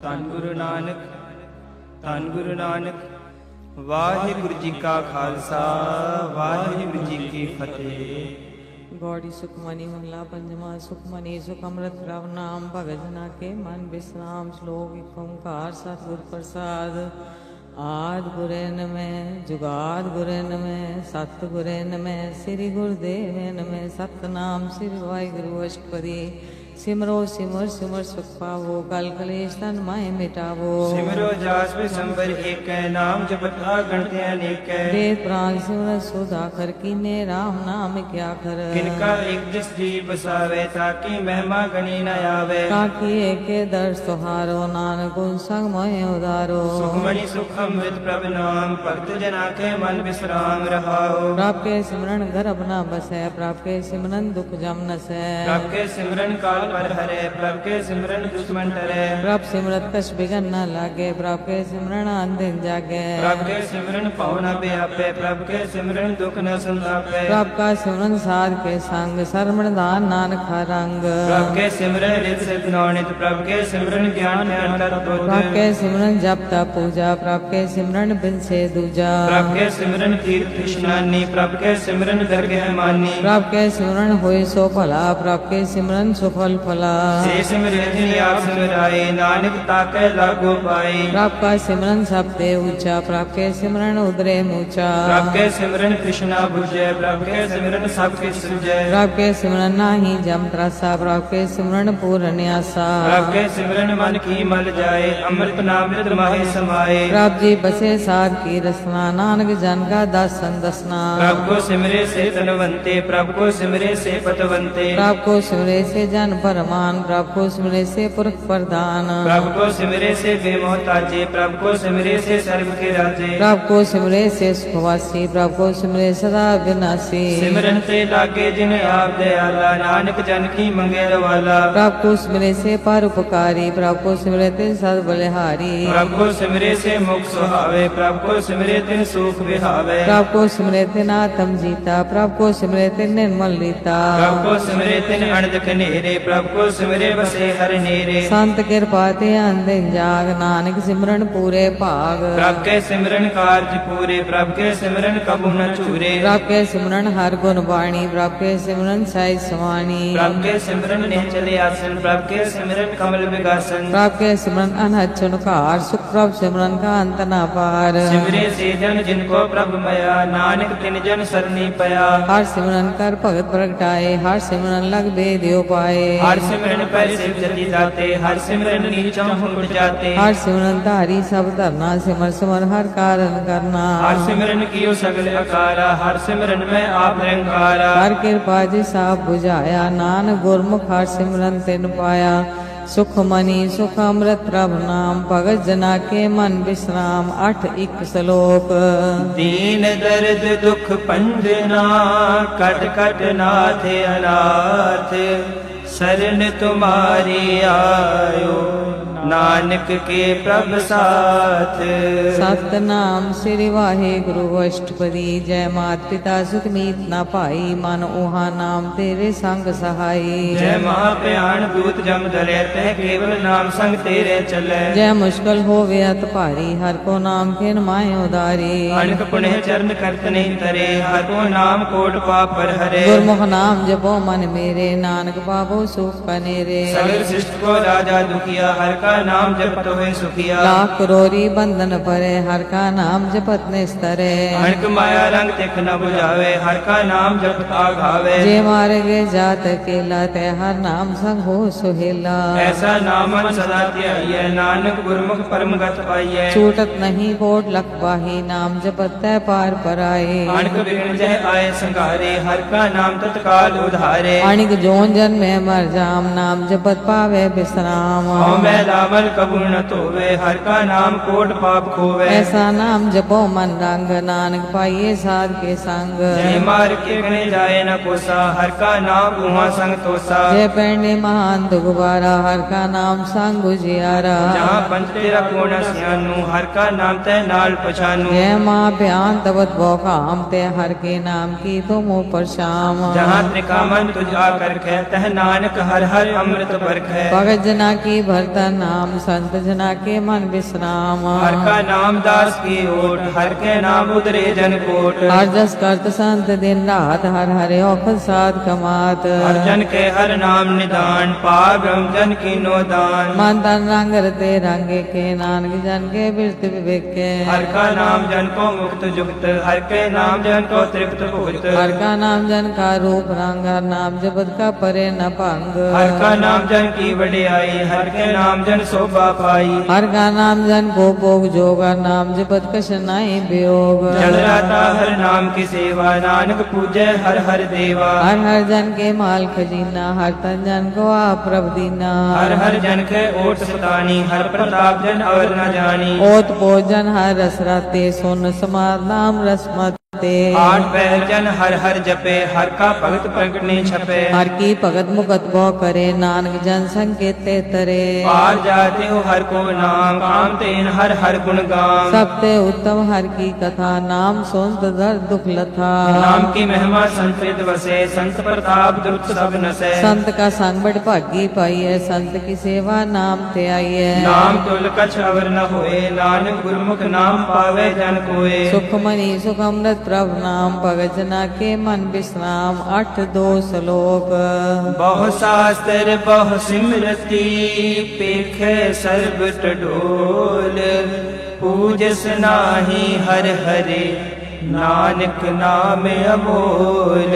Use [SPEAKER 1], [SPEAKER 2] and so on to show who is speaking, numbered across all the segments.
[SPEAKER 1] ਧੰਨ ਗੁਰੂ ਨਾਨਕ, ਧੰਨ ਗੁਰੂ ਨਾਨਕ। ਵਾਹਿਗੁਰੂ ਜੀ ਕਾ ਖਾਲਸਾ, ਵਾਹਿਗੁਰੂ ਜੀ ਕੀ ਫਤਿਹ।
[SPEAKER 2] गौड़ी सुखमणि महला पंचमा। सुखमणि सुख अमृत प्रभ नाम भगत जना के मन विश्राम। श्लोक एक ओंकार सतगुर प्रसाद। आद गुरेन में जुगाद गुरेन में सतगुरेन में श्री गुरुदेव में सतनाम श्री वाहिगुरु अष्टपदी। सिमरो सिमर सिमर सुख पावो कल कलेश तन माय मिटावो।
[SPEAKER 1] सिमरो जास संबर एक नाम जपत गणते अनेक।
[SPEAKER 2] वेद प्राण सिमर सुधा कर कीने राम नाम क्या कर।
[SPEAKER 1] किनका एक जिस जी बसावे ताकि महिमा गणी न आवे।
[SPEAKER 2] काकी एक दर सुहारो नानक गुण संग मोह उदारो।
[SPEAKER 1] सुखमणि सुख अमृत प्रभ नाम भक्त जना के मन विश्राम रहाओ।
[SPEAKER 2] प्रभ के सिमरन गर्भ न बसै प्रभ के सिमरन दुख जम नसै।
[SPEAKER 1] प्रभ के सिमरन काल पर हरे प्रभ के सिमरन दुश्मन टरे।
[SPEAKER 2] प्रभ सिमरत कछ बिगन न लागे प्रभ के सिमरन अंधिन जागे।
[SPEAKER 1] प्रभ के सिमरन पावना व्यापे प्रभ के सिमरन दुख न संतापे।
[SPEAKER 2] प्रभ का सिमरन साध के संग सरमण दान नानक हर रंग।
[SPEAKER 1] प्रभ के सिमरन रित सिद्ध नौनित प्रभ के सिमरन ज्ञान ध्यान तत्व।
[SPEAKER 2] प्रभ के सिमरन जप तप पूजा प्रभ के सिमरन बिन से दूजा।
[SPEAKER 1] प्रभ के सिमरन तीर्थ स्नानी प्रभ के सिमरन दरगह मानी।
[SPEAKER 2] प्रभ के सिमरन होय सो भला प्रभ के सिमरन सुफल फला।
[SPEAKER 1] से सिमरे जिन आप सिमराए नानक ताके लागो पाए।
[SPEAKER 2] प्रभ का सिमरन सबते ऊंचा प्रभ के सिमरन उदरे मूचा।
[SPEAKER 1] प्रभ के सिमरन कृष्णा बुझे प्रभ के सिमरन सब किछ सुझे।
[SPEAKER 2] प्रभ के सिमरन नाही जम त्रासा प्रभ के सिमरन पूर्ण न्यासा।
[SPEAKER 1] प्रभ के सिमरन मन की मल जाए अमृत नाम मृत माहे समाए।
[SPEAKER 2] प्रभ जी बसे साध की रसना नानक जन का दासन दसना।
[SPEAKER 1] प्रभ को सिमरे से धनवंते प्रभ को सिमरे से पतवंते।
[SPEAKER 2] प्रभ को सिमरे से जन परमान प्रभ को सिमरे से पुरख प्रधान।
[SPEAKER 1] प्रभ को सिमरे से बेमोहताजे प्रभ को सिमरे से सर्व के राजे।
[SPEAKER 2] प्रभ को सिमरे से सुखवासी प्रभ को सिमरे सदा विनाशी।
[SPEAKER 1] सिमरन से लागे जिन आप दयाला नानक जन की मंगेर वाला।
[SPEAKER 2] प्रभ को सिमरे से परोपकारी प्रभ को सिमरे तिन सद बलिहारी।
[SPEAKER 1] प्रभ को सिमरे से मुख सुहावे प्रभ को सिमरे तिन सुख विहावे।
[SPEAKER 2] प्रभ को सिमरे तिन आत्म जीता प्रभ को सिमरे तिन निर्मल रीता।
[SPEAKER 1] प्रभ को सिमरे तिन अणदक नेरे प्रभ को सिमरे बसे हर नेरे।
[SPEAKER 2] संत कृपा ते अंधिन जाग नानक सिमरन पूरे भाग।
[SPEAKER 1] प्रभ के सिमरन कार्य पूरे प्रभ के सिमरन कबू न चूरे।
[SPEAKER 2] प्रभ के सिमरन हर गुण बाणी प्रभ के सिमरन साई समानी।
[SPEAKER 1] प्रभ के सिमरन ने चले आसन प्रभ के सिमरन कमल विगासन।
[SPEAKER 2] प्रभ के सिमरन अनहद चुनकार सुख प्रभ सिमरन का अंत न पार।
[SPEAKER 1] सिमरे से जन जिनको प्रभ मया नानक तिन जन सरनी पया।
[SPEAKER 2] हर सिमरन कर भगत प्रगटाए हर सिमरन लग बेदियो पाए।
[SPEAKER 1] हर सिमरन पर सिर जति जाते हर सिमरन नीचों उठ जाते।
[SPEAKER 2] हर सिमरन धारी सब धरना सिमर सिमर हर कारण करना।
[SPEAKER 1] हर सिमरन कियो सगल अकारा हर सिमरन में आप निरंकारा।
[SPEAKER 2] हर कृपा जी साब बुझाया नानक गुरमुख हर सिमरन तिन पाया। सुखमणि सुख अमृत प्रभ नाम भगत जना के मन विश्राम। 8 श्लोक।
[SPEAKER 1] दीन दर्द दुख पंजना कट कट नाथ अनाथ। शरण तुम्हारी आयो नानक के प्रभ साथ।
[SPEAKER 2] सतनाम श्री वाहिगुरु अष्टपदी। जय मात पिता सुख मीत ना पाई मन ओहा नाम तेरे संग सहाई।
[SPEAKER 1] जय महाभयान दूत जम दले तह केवल नाम संग तेरे चले।
[SPEAKER 2] जय मुश्किल होवे अत भारी हर को नाम खेन माय उदारी।
[SPEAKER 1] अनक पुण्य चरण करत नहीं तरे हर को नाम कोट पाप पर हरे।
[SPEAKER 2] गुरमुख नाम जपो मन मेरे नानक पावो सुख कनेरे।
[SPEAKER 1] सगल सृष्टि को राजा दुखिया हर का नाम जपत होए सुखिया।
[SPEAKER 2] लाख करोरी बंधन परे हर का नाम जपत निस्तरे।
[SPEAKER 1] अनक माया रंग तिख न बुझावे हर का नाम जपत आघावे।
[SPEAKER 2] जे मारे गे जात अकेला ते हर नाम संग हो सुहेला।
[SPEAKER 1] ऐसा नामन सदा ध्याइए नानक गुरमुख परम गत पाइए।
[SPEAKER 2] छूटत नहीं कोट लख बाही नाम जपत तै पार पराए।
[SPEAKER 1] अनक बिघ्न जह आए संघारे हर का नाम तत्काल उधारे।
[SPEAKER 2] अणिक जोन जन में मर जाम नाम जपत पावे विश्राम।
[SPEAKER 1] मैं दामन कबू न तोवे हर का नाम कोट पाप खोवे।
[SPEAKER 2] ऐसा नाम जपो मन रंग नानक पाइये साध के संग।
[SPEAKER 1] जय मार के गणे जाए न कोसा हर का नाम उहाँ संग तोसा।
[SPEAKER 2] जय पैंडे महान दुखबारा हर का नाम संग उजियारा।
[SPEAKER 1] जहाँ पंच तेरा पूर्ण सियानु हर का नाम तय नाल पछानु।
[SPEAKER 2] जय माँ प्यान तबत भौकाम ते हर के नाम की तुम परशाम।
[SPEAKER 1] जहाँ त्रिकामन तुझ आकर खे तह नानक हर हर अमृत बरख है।
[SPEAKER 2] भगत जना की भरता नाम संत जना के मन विश्राम।
[SPEAKER 1] हर का नाम दास की ओट, हर के नाम उतरे जन कोट।
[SPEAKER 2] हर जस करत संत दिन रात, हर हरे औखद साध कमात।
[SPEAKER 1] हर जन के हर नाम निदान, पार ब्रह्म जन की नो दान।
[SPEAKER 2] मन तन रंग रते रंगे के, नानक जन के बिरत विवेक के।
[SPEAKER 1] हर का नाम जन को मुक्त जुक्त, हर के नाम जन को तृप्त भुक्त।
[SPEAKER 2] हर का नाम जन का रूप रंग, हर नाम जपत का परे न भंग।
[SPEAKER 1] हर का नाम जन की वडियाई, हर के नाम जन शोभा पाई।
[SPEAKER 2] हर का नाम जन को भोग जोग, हर नाम जपत कछ नाई वियोग।
[SPEAKER 1] चल रहा हर नाम की सेवा, नानक पूजे हर हर देवा।
[SPEAKER 2] हर हर जन के माल खजीना, हर तन जन को आप प्रभ दीना।
[SPEAKER 1] हर हर जन के ओट सुतानी, हर प्रताप जन और न जानी।
[SPEAKER 2] ओत भोजन हर रस राते, सुन समाद नाम रसमत ते।
[SPEAKER 1] आठ पहर जन हर हर जपे, हर का भगत प्रगट नहीं छपे।
[SPEAKER 2] हर की भगत मुकत भो करे, नानक जन संकेते तरे।
[SPEAKER 1] पार जाते हो हर को नाम, काम तेन हर हर गुण गाम।
[SPEAKER 2] सबते उत्तम हर की कथा, नाम सुनत दर्द दुख लथा।
[SPEAKER 1] नाम की महिमा संतृत वसे, संत प्रताप दुख सब नसे।
[SPEAKER 2] संत का संग बड़ भागी पाइए, संत की सेवा नाम ते आइए।
[SPEAKER 1] नाम तुल कछ अवर न होए, नानक गुरमुख नाम पावे जन कोए।
[SPEAKER 2] सुख मनी सुख अमृत प्रभु नाम, भगत जना के मन विश्राम। 8-2 श्लोक।
[SPEAKER 1] बहु शास्त्र बहु सिमरती, पेखे सर्ब टडोल। पूजस नाहि हर हरे, नानक नाम अमोल।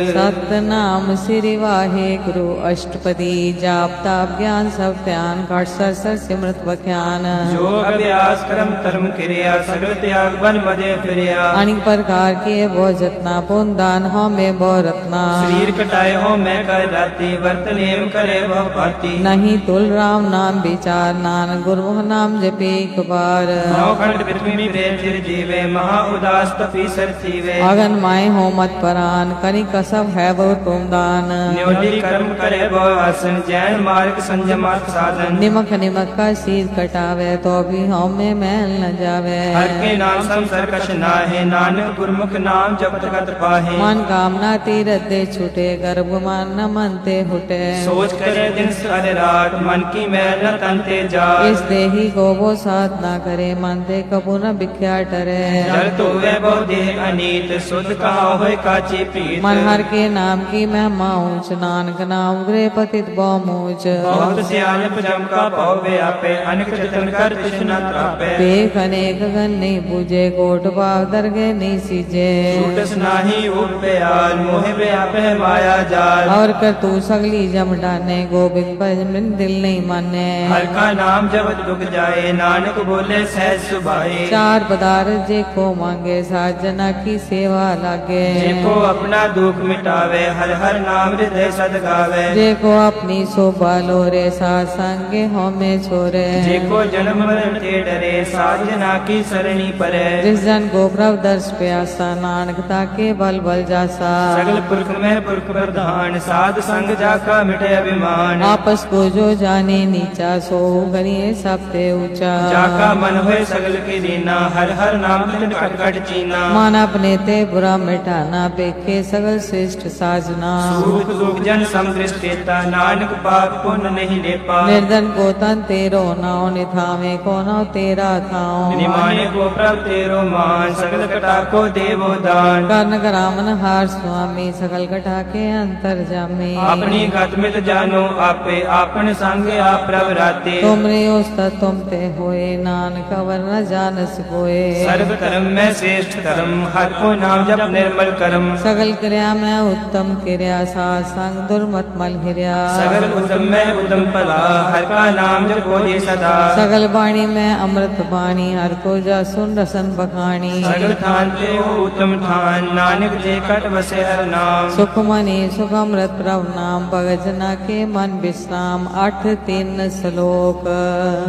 [SPEAKER 2] सतनाम श्री वाहे गुरु अष्टपदी, जाप ताप ज्ञान सब ध्यान, घट सर सर सिमरत बख्यान।
[SPEAKER 1] जो अभ्यास कर्म धर्म क्रिया, सगल त्याग बन मदे फिरिया।
[SPEAKER 2] अनेक प्रकार के वो जतना, पुन दान हो में वो रत्ना।
[SPEAKER 1] शरीर कटाए हो मैं कर राती, वर्त नेम करे वह पाती।
[SPEAKER 2] नहीं तुल राम नाम विचार, नानक गुरु नाम जपे एक बार।
[SPEAKER 1] नौखंड पृथ्वी में फिर जीवे, महा उदास तपी सर थीवे।
[SPEAKER 2] अगन माए हो मत परान, कनि कसब है बहु तुम दान।
[SPEAKER 1] न्योली कर्म करे बहु आसन, जैन मार्ग संयमार्थ साधन।
[SPEAKER 2] निमक निमक का शीर कटावे, तो भी हम में मैल न जावे।
[SPEAKER 1] हर के नाम संसर कछ नाहे, नानक गुरमुख नाम जपत कत पाहे।
[SPEAKER 2] मन कामना तीरथ दे छूटे, गर्भ मान न मन ते हुटे।
[SPEAKER 1] सोच करे दिन सारे रात, मन की मैल न तन ते जात।
[SPEAKER 2] इस देही को वो साथ ना करे, मन ते कबू न बिख्या टरे।
[SPEAKER 1] जल तो वे बहु देह अनीत, शुद्ध कहा होय काची प्रीत।
[SPEAKER 2] मन हर के नाम की महिमा ऊंच, नानक नाम गृह पतित बहुमूच।
[SPEAKER 1] बहुत सियानप जम का पाव व्यापे, अनेक जतन कर तृष्णा त्रापे।
[SPEAKER 2] देख अनेक गण नहीं पूजे, कोट भाव दरगे नहीं सीजे।
[SPEAKER 1] छूटस नाही उपयाल, मोह व्यापे माया जाल।
[SPEAKER 2] और कर तू सगली जम डाने, गोविंद भज मन दिल नहीं माने।
[SPEAKER 1] हर का नाम जब दुख जाए, नानक बोले सहज सुभाए।
[SPEAKER 2] चार पदार्थ जे को मांगे, साजना की सेवा लागे।
[SPEAKER 1] जेको अपना दुख मिटावे, हर हर नाम हृदय सद गावे।
[SPEAKER 2] जेको अपनी शोभा लोरे, साथ संगे हो में छोरे।
[SPEAKER 1] जेको जन्म मरण ते डरे, साजना की सरणी परे।
[SPEAKER 2] जिस जन को प्रभु दर्श प्यासा, नानकता के बल बल जासा।
[SPEAKER 1] सगल पुरख में पुरख प्रधान, साध संग जाका मिटे अभिमान।
[SPEAKER 2] आपस को जो जाने नीचा, सो करिए सबते ऊंचा।
[SPEAKER 1] जाका मन होए सगल की दीना, हर हर नाम कट कट चीना।
[SPEAKER 2] मन अपने ते बुरा मिटाना, पेखे सगल श्रेष्ठ साजना।
[SPEAKER 1] सुख दुख जन समदृष्टेता, नानक पाप पुण्य नहीं लेपा।
[SPEAKER 2] निर्धन को तन तेरो नाव, निथावे को नाव तेरा थाओ।
[SPEAKER 1] निमाने को प्रभ तेरो मान, सगल कटा को देवो दान।
[SPEAKER 2] कर्ण करामन हार स्वामी, सकल कटा के अंतर जामी।
[SPEAKER 1] अपनी गत मित जानो आपे, आपन संग आप प्रभ राते।
[SPEAKER 2] तुमरे उस्ताद तुम ते होए, नानक अवर न जानस कोए।
[SPEAKER 1] सर्व कर्म में श्रेष्ठ कर्म, हर को नाम जप निर्मल कर्म।
[SPEAKER 2] सगल क्रिया में उत्तम क्रिया, साथ संग दुर्मत मल हिरिया।
[SPEAKER 1] सगल उत्तम में उत्तम फला, हर का नाम जपो जे सदा।
[SPEAKER 2] सगल वाणी में अमृत वाणी, हर को जा सुन रसन बखानी।
[SPEAKER 1] सगल ठान ते हो उत्तम ठान, नानक जे कट बसे हर नाम।
[SPEAKER 2] सुख मनी सुख अमृत प्रभु नाम, भगत जना के मन विश्राम। 8-3 श्लोक।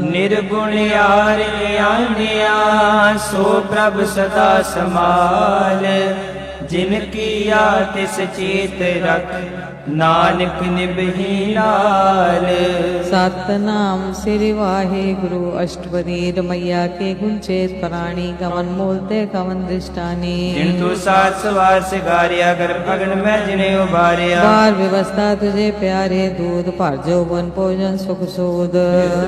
[SPEAKER 1] निर्गुण यारे आन्या, सो प्रभ सदा समाल। ਜਿਨ ਕੀਆ ਤਿਸ ਚੇਤ ਰਖ ਨਾਨਕ ਨਿਭੀ ਨਾਲ।
[SPEAKER 2] सतनाम श्री वाहे गुरु अष्टपदी रमैया के गुंचेत प्राणी कवन मूलते कवन दृष्टानी।
[SPEAKER 1] जिन तू सात सवार सिगारिया गर्भ अगन में जिने उबारिया।
[SPEAKER 2] बार व्यवस्था तुझे प्यारे दूध पर जो बन भोजन सुख सूद।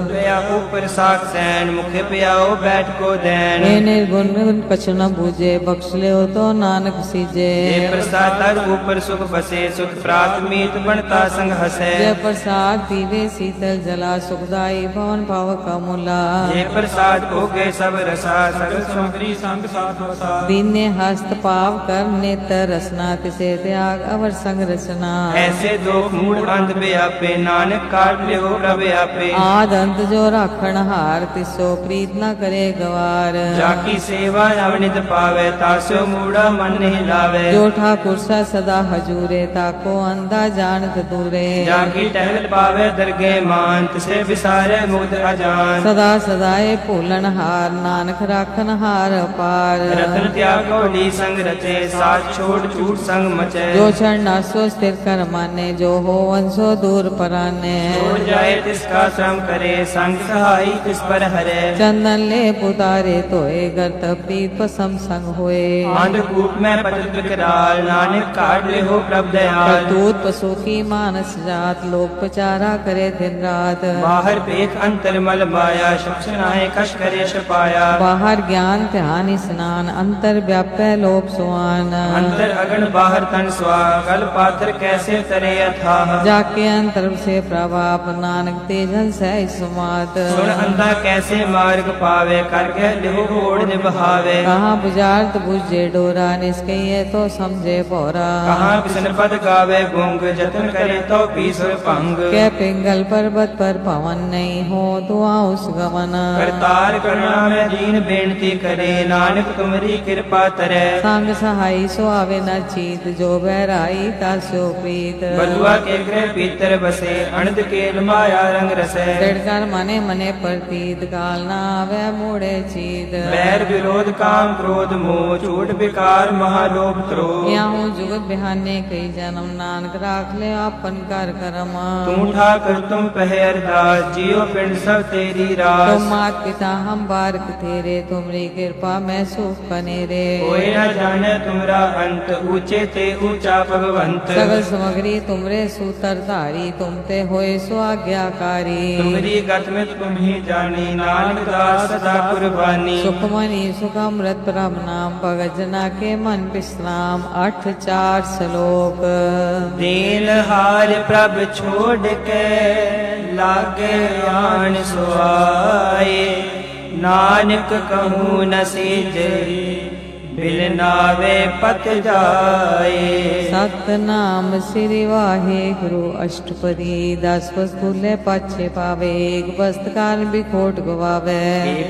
[SPEAKER 1] पिया ऊपर साख सैन मुखे पियाओ बैठ को दैन।
[SPEAKER 2] हे निर्गुण गुण कछु न बूझे बख्श ले तो नानक सीजे।
[SPEAKER 1] जे प्रसाद तर ऊपर सुख बसे सुख प्राप्त मीत बनता संग हसे।
[SPEAKER 2] जय प्रसाद पीवे शीतल जला सुखदाई भवन पावक अमूला।
[SPEAKER 1] जे प्रसाद भोगे सब रसा सगल सामग्री संग साथ वसा।
[SPEAKER 2] दीने हस्त पाव कर नेत्र रसना तिसे त्याग अवर संग रचना।
[SPEAKER 1] ऐसे दो मूड अंध व्यापे नानक काट ले हो प्रभ आपे।
[SPEAKER 2] आद अंत जो राखण हार तिसो प्रीत न करे गवार।
[SPEAKER 1] जाकी सेवा अवनित पावे तासो मूढ़ा मन नहीं लावे।
[SPEAKER 2] जो ठाकुर सा सदा हजूरे ताको अंधा जानत दूरे।
[SPEAKER 1] जाकी टहल पावे दरगे मान तिसे विसारे मुग्ध अजान।
[SPEAKER 2] सदा सदाए भूलन हार नानक राखन हार अपार।
[SPEAKER 1] रतन त्याग कौड़ी संग रचे साथ छोड़ छूट संग मचे।
[SPEAKER 2] जो क्षण नासो स्थिर कर माने जो हो वंशो दूर पराने।
[SPEAKER 1] छोड़ जाए तिसका श्रम करे संग सहाई तिस पर हरे।
[SPEAKER 2] चंदन ले पुतारे तोए गर्त प्रीत पसम संग होए।
[SPEAKER 1] अंधकूप में पतित विकराल नानक काट ले हो प्रभ दयाल।
[SPEAKER 2] करतूत पशु की मानस जात लोक प्रचारा करे दिन रात।
[SPEAKER 1] बाहर पेख अंतर मल माया शक्षनाए कश करे छपाया।
[SPEAKER 2] बाहर ज्ञान ध्यान स्नान अंतर व्याप्य लोक सुआन।
[SPEAKER 1] अंतर अगन बाहर तन स्वा कल पात्र कैसे तरे अथाह।
[SPEAKER 2] जाके अंतर से प्रभाव नानक तेजन से समात।
[SPEAKER 1] सुन अंधा कैसे मार्ग पावे करके लिहो ओढ़ निभावे।
[SPEAKER 2] कहाँ बुझार्थ बुझे डोरा निष्के तो समझे बोरा।
[SPEAKER 1] कहाँ किसन पद गावे गुंग जतन करे तो पीसर भंग।
[SPEAKER 2] के पिंगल पर्वत पर पवन नहीं हो दुआ उस गमन।
[SPEAKER 1] करतार करना में दीन बेनती करे नानक तुम्हारी कृपा तरे।
[SPEAKER 2] संग सहाई सो आवे न चीत जो बहराई तासो प्रीत।
[SPEAKER 1] बलुआ के गृह भीतर बसे अनंत केल माया रंग रसे।
[SPEAKER 2] कर मने मने प्रतीत काल ना आवे मोड़े चीत।
[SPEAKER 1] बैर विरोध काम क्रोध मोह झूठ विकार महालोभ क्रोध।
[SPEAKER 2] यहाँ जुगत बिहाने कई जन्म नानक राख ले अपन कर करम।
[SPEAKER 1] तू ठाकर तुम पहे अरदास जियो पिंड सब तेरी रास।
[SPEAKER 2] तुम मात पिता हम बारक तेरे तुमरी कृपा मैं सुख कनेरे।
[SPEAKER 1] कोई न जाने तुमरा अंत ऊंचे ते ऊंचा भगवंत।
[SPEAKER 2] सगल सामग्री तुमरे सूतर धारी तुम ते होए सो आज्ञाकारी।
[SPEAKER 1] तुमरी गत में तुम ही जानी नानक दास सदा कुर्बानी।
[SPEAKER 2] सुखमणि सुखमृत प्रभ नाम भगत जना के मन विश्राम 8-4 श्लोक।
[SPEAKER 1] दीन हार प्रभ छोड़ के लागे आन सुआए नानक कहूँ न सीजे बिल नावे पत जाए।
[SPEAKER 2] सतनाम श्री वाहे गुरु अष्टपदी 10 वस भूले पाछे पावे। एक वस्त काल बिखोट गवावे।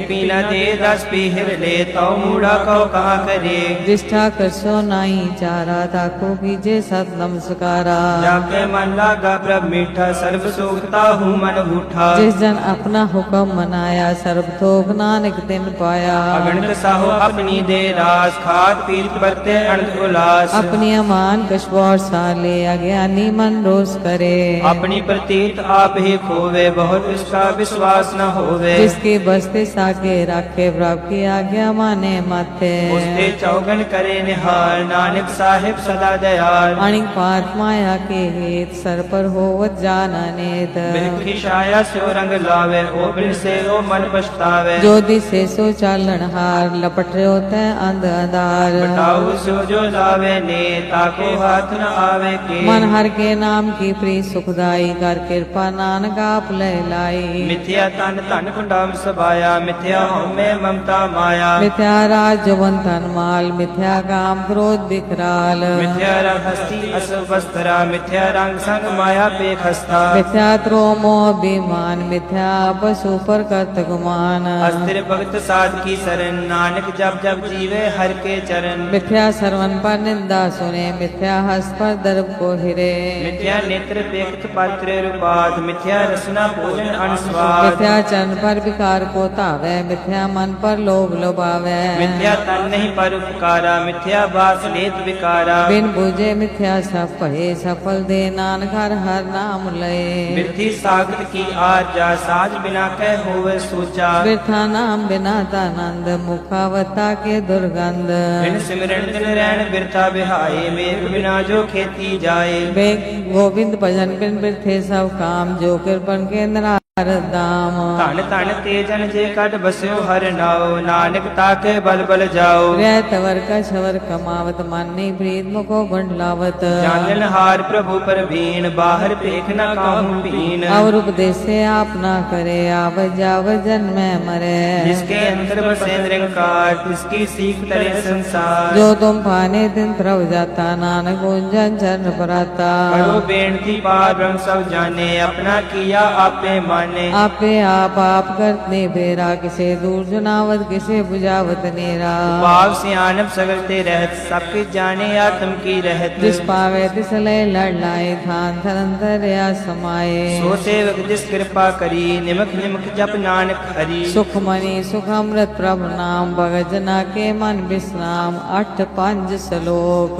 [SPEAKER 1] पीना दे 10 पीहर ले तो मूढ़ा को कहाँ करे।
[SPEAKER 2] जिष्ठा करसो नाई चारा ताको कीजे सत नमस्कारा।
[SPEAKER 1] जाके मन लागा प्रभ मीठा सर्व सुखता हूँ मन उठा।
[SPEAKER 2] जिस जन अपना हुक्म मनाया सर्व थोक नानक दिन पाया।
[SPEAKER 1] अगणित साहो अपनी दे रास खाद पीत बरते अनंत उल्लास।
[SPEAKER 2] अपनी अमान कशबौर साले अज्ञानी मन रोज करे।
[SPEAKER 1] अपनी प्रतीत आप ही खोवे बहुत उसका विश्वास न होवे।
[SPEAKER 2] जिसके बसते साके राखे प्रभु की आज्ञा माने माथे।
[SPEAKER 1] उसते चौगन करे निहाल नानक साहिब सदा दयाल।
[SPEAKER 2] अणिक पात माया के हेत सर पर होवत जाना नेत।
[SPEAKER 1] बिलखी छाया सो रंग लावे ओ बिन से ओ मन पछतावे।
[SPEAKER 2] जो दिसे सो चालन हार लपट होते अंध अंधार।
[SPEAKER 1] बताओ सो जो लावे ने ताको हाथ न आवे के।
[SPEAKER 2] मन हर के नाम की प्रिय सुखदाई कर कृपा नानक आप ले लाई।
[SPEAKER 1] मिथ्या तन धन कुंडाम सबाया मिथ्या में ममता माया।
[SPEAKER 2] मिथ्या राज जवन धन माल मिथ्या काम क्रोध विकराल।
[SPEAKER 1] मिथ्या रंग हस्ती अस वस्त्रा मिथ्या रंग संग माया पे खस्ता।
[SPEAKER 2] मिथ्या त्रोमो अभिमान मिथ्या पशु पर कर्त गुमान।
[SPEAKER 1] अस्थिर भक्त साध की शरण नानक जब जब जीवे हरि हर के चरण।
[SPEAKER 2] मिथ्या श्रवण पर निंदा सुने, मिथ्या हस्त पर दर्भ को हिरे।
[SPEAKER 1] मिथ्या नेत्र पेक्त पात्र रूपात, मिथ्या रसना भोजन अनुस्वाद।
[SPEAKER 2] मिथ्या चरण पर विकार को तावे, मिथ्या मन पर लोभ लोभावे।
[SPEAKER 1] मिथ्या तन नहीं पर उपकारा, मिथ्या बास लेत विकारा।
[SPEAKER 2] बिन बूझे मिथ्या सब कहे, सफल दे नानक हर नाम लए।
[SPEAKER 1] वृद्धि सागर की आर्जा, साज बिना कह होवे सूचा।
[SPEAKER 2] बिरथा नाम बिना तानंद, मुखावता के दुर्गंध।
[SPEAKER 1] बिन सिमरन दिन रैन बिरथा बिहाए, मेघ बिना जो खेती जाए।
[SPEAKER 2] वे गोविंद भजन बिन बिरथे सब काम, जो कृपन के नारद दाम।
[SPEAKER 1] धन धन तेजन जे कट बस्यो हर नाओ, नानक ताके बल बल जाओ।
[SPEAKER 2] रहत वर का शवर कमावत, मानी प्रीत मुखो बंडलावत।
[SPEAKER 1] जानन हार प्रभु पर भीन, बाहर पेख न काहू पीन।
[SPEAKER 2] और उपदेश से आप ना करे, आव जाव जन में मरे।
[SPEAKER 1] जिसके अंतर बसे निरंकार, तिसकी सीख तरे संसार।
[SPEAKER 2] जो तुम पाने दिन प्रभ जाता, नानक गुंजन चरण पराता।
[SPEAKER 1] करो बेनती पार ब्रह्म सब जाने, अपना किया आपे माने।
[SPEAKER 2] आपे आप करते बेरा, किसे दूर जुनावत किसे बुझावत नेरा।
[SPEAKER 1] पाव सियानप सगलते रहत, सबके जाने आत्म की रहत।
[SPEAKER 2] जिस पावे तिस लय लड़ लाए, थान थरंतर या समाये।
[SPEAKER 1] सो सेवक जिस कृपा करी, निमक निमक जप नानक हरि।
[SPEAKER 2] सुख मणि सुख अमृत प्रभु नाम, भगत जना के मन विश्राम। 8 5 श्लोक।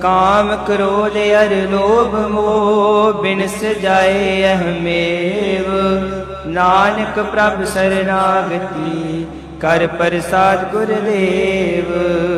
[SPEAKER 1] काम क्रोध अर लोभ मोह, बिनस जाए अहमेव। नानक प्रभु शरणागति, कर प्रसाद गुरुदेव।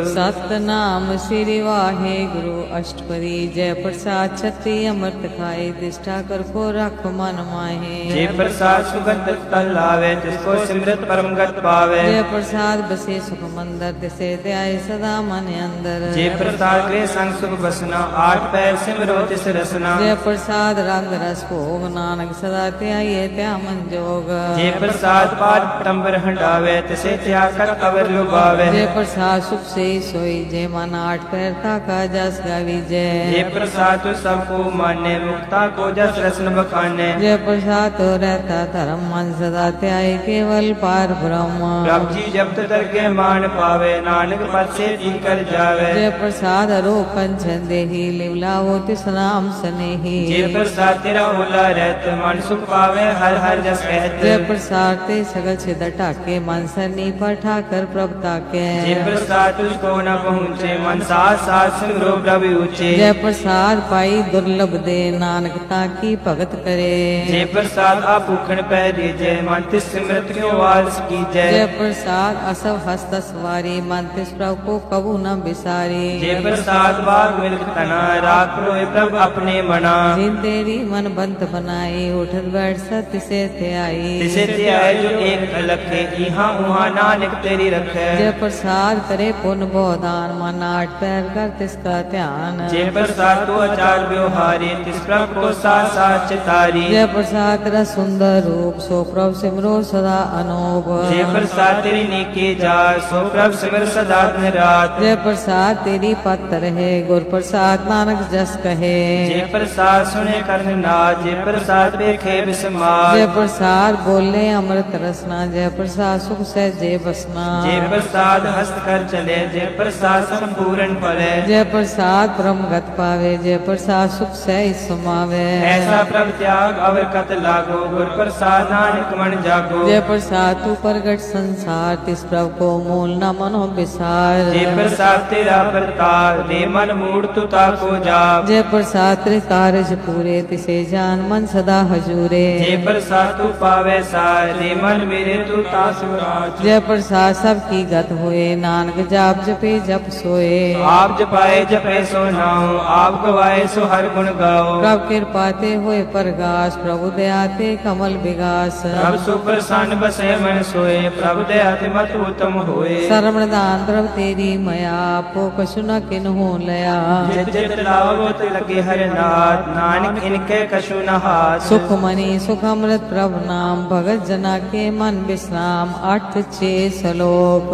[SPEAKER 2] सतनाम श्री वाहे गुरु अष्टपदी, जय प्रसाद छत्री अमृत खाए। दिष्टा कर को रख मन माहे।
[SPEAKER 1] जे प्रसाद सुगंध तल लावे, तिसको सिमरत परम गत पावे।
[SPEAKER 2] जय प्रसाद बसे सुख मंदर, तिसे ध्याय सदा मन अंदर।
[SPEAKER 1] जे प्रसाद गृह संग सुख बसना, 8 पैर सिमरो तिस रसना।
[SPEAKER 2] जय प्रसाद रंग रस भोग, नानक सदा ध्याये त्या मन जोग।
[SPEAKER 1] जे प्रसाद पाद पटंबर हटावे, तिसे त्याग कर अवर लुभावे।
[SPEAKER 2] जय प्रसाद सुख से सोई, जय मन 8 पैर का जस गावी जय।
[SPEAKER 1] जे प्रसाद तो सबको माने, मुक्ता को जस रसन बखाने।
[SPEAKER 2] जय प्रसाद तो रहता धर्म, मन सदा ध्याय केवल पार ब्रह्म।
[SPEAKER 1] प्रभु जी जब तर के मान पावे, नानक पद से जी कर जावे।
[SPEAKER 2] जय प्रसाद रो कंचन देही, लिवलाओ तिस नाम सनेही।
[SPEAKER 1] जे प्रसाद तेरा होला रहत, मन सुख पावे हर हर जस कहत।
[SPEAKER 2] जय प्रसाद ते सगल सिद्ध ठाके, मन सनी पर ठाकर प्रभुता के।
[SPEAKER 1] जे प्रसाद तुझको न पहुँचे, मन साथ साथ सिमरो प्रभु ऊंचे।
[SPEAKER 2] जय प्रसाद पाई दुर्लभ दे, नानकता की भगत करे।
[SPEAKER 1] जे प्रसाद आप भूखण पै दीजे, मन तिस सिमरत क्यों वारस कीजै।
[SPEAKER 2] जय प्रसाद असव हस्त सवारी, मन तिस प्रभु को कबू न बिसारी।
[SPEAKER 1] जे प्रसाद बाग मिल्क तना, राख रोए प्रभु अपने मना।
[SPEAKER 2] जिन तेरी मन बंत बनाई, उठत बैठ सत्य से थे आई।
[SPEAKER 1] तिसे त्याय जो एक अलखे, यहाँ उहाँ नानक तेरी रखे।
[SPEAKER 2] जय प्रसाद करे पुण्य बोधान, मन 8 पैर कर तिसका ध्यान।
[SPEAKER 1] जे प्रसाद तो आचार व्यवहारी, तिस प्रभु को साथ साथ चितारी।
[SPEAKER 2] जय प्रसाद तेरा सुंदर रूप, सो प्रभु सिमरो सदा अनूप।
[SPEAKER 1] जे प्रसाद तेरी नीके जार, सो प्रभु सिमर सदा दिन रात।
[SPEAKER 2] जय प्रसाद तेरी पत रहे, गुर प्रसाद नानक जस कहे।
[SPEAKER 1] जे प्रसाद सुने कर्ण नाथ, जे प्रसाद देखे बिस्मार।
[SPEAKER 2] जय प्रसाद बोले अमृत रसना, जय प्रसाद सुख से जय बसना।
[SPEAKER 1] जे प्रसाद हस्त कर चले, जे प्रसाद संपूर्ण फले।
[SPEAKER 2] जय प्रसाद ब्रह्म गत पावे, जय प्रसाद सुख से समावे।
[SPEAKER 1] ऐसा प्रभ त्याग अवर कत लागो, गुर प्रसाद नानक मन जागो।
[SPEAKER 2] जय प्रसाद तू प्रगट संसार, तिस प्रभु को मूल न मनो विसार।
[SPEAKER 1] जे प्रसाद तेरा प्रताप, दे मन मूड तू ताको जाप।
[SPEAKER 2] जय प्रसाद तेरे कार्य पूरे, तिसे जान मन सदा हजूरे।
[SPEAKER 1] जे प्रसाद तू पावे सार, दे मन मेरे तू तासुराज।
[SPEAKER 2] जय प्रसाद सबकी गत हुए, नानक जाप जपे जप सोए।
[SPEAKER 1] आप जपाए जपे सो नाओ, आप गवाए सो हर गुण गाओ।
[SPEAKER 2] प्रभु कृपाते हुए प्रगास, प्रभु दयाते कमल विगास।
[SPEAKER 1] प्रभु सुप्रसन्न बसे मन सोए, प्रभु दयाते मत उत्तम होए।
[SPEAKER 2] सर्वदान प्रभु तेरी मया, आपो कछु न किन्हु लया।
[SPEAKER 1] जित जित लावो ते लगे हर नाथ, नानक इनके कछु न हाथ।
[SPEAKER 2] सुख मणि सुख अमृत प्रभु नाम, भगत जना के मन विश्राम। 8 6 श्लोक।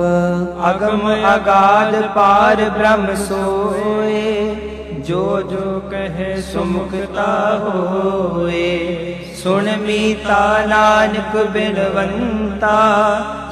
[SPEAKER 1] अगम अगाध पार ब्रह्म सोए, जो जो कहे सुमुखता होए। सुन मीता नानक बिनवंता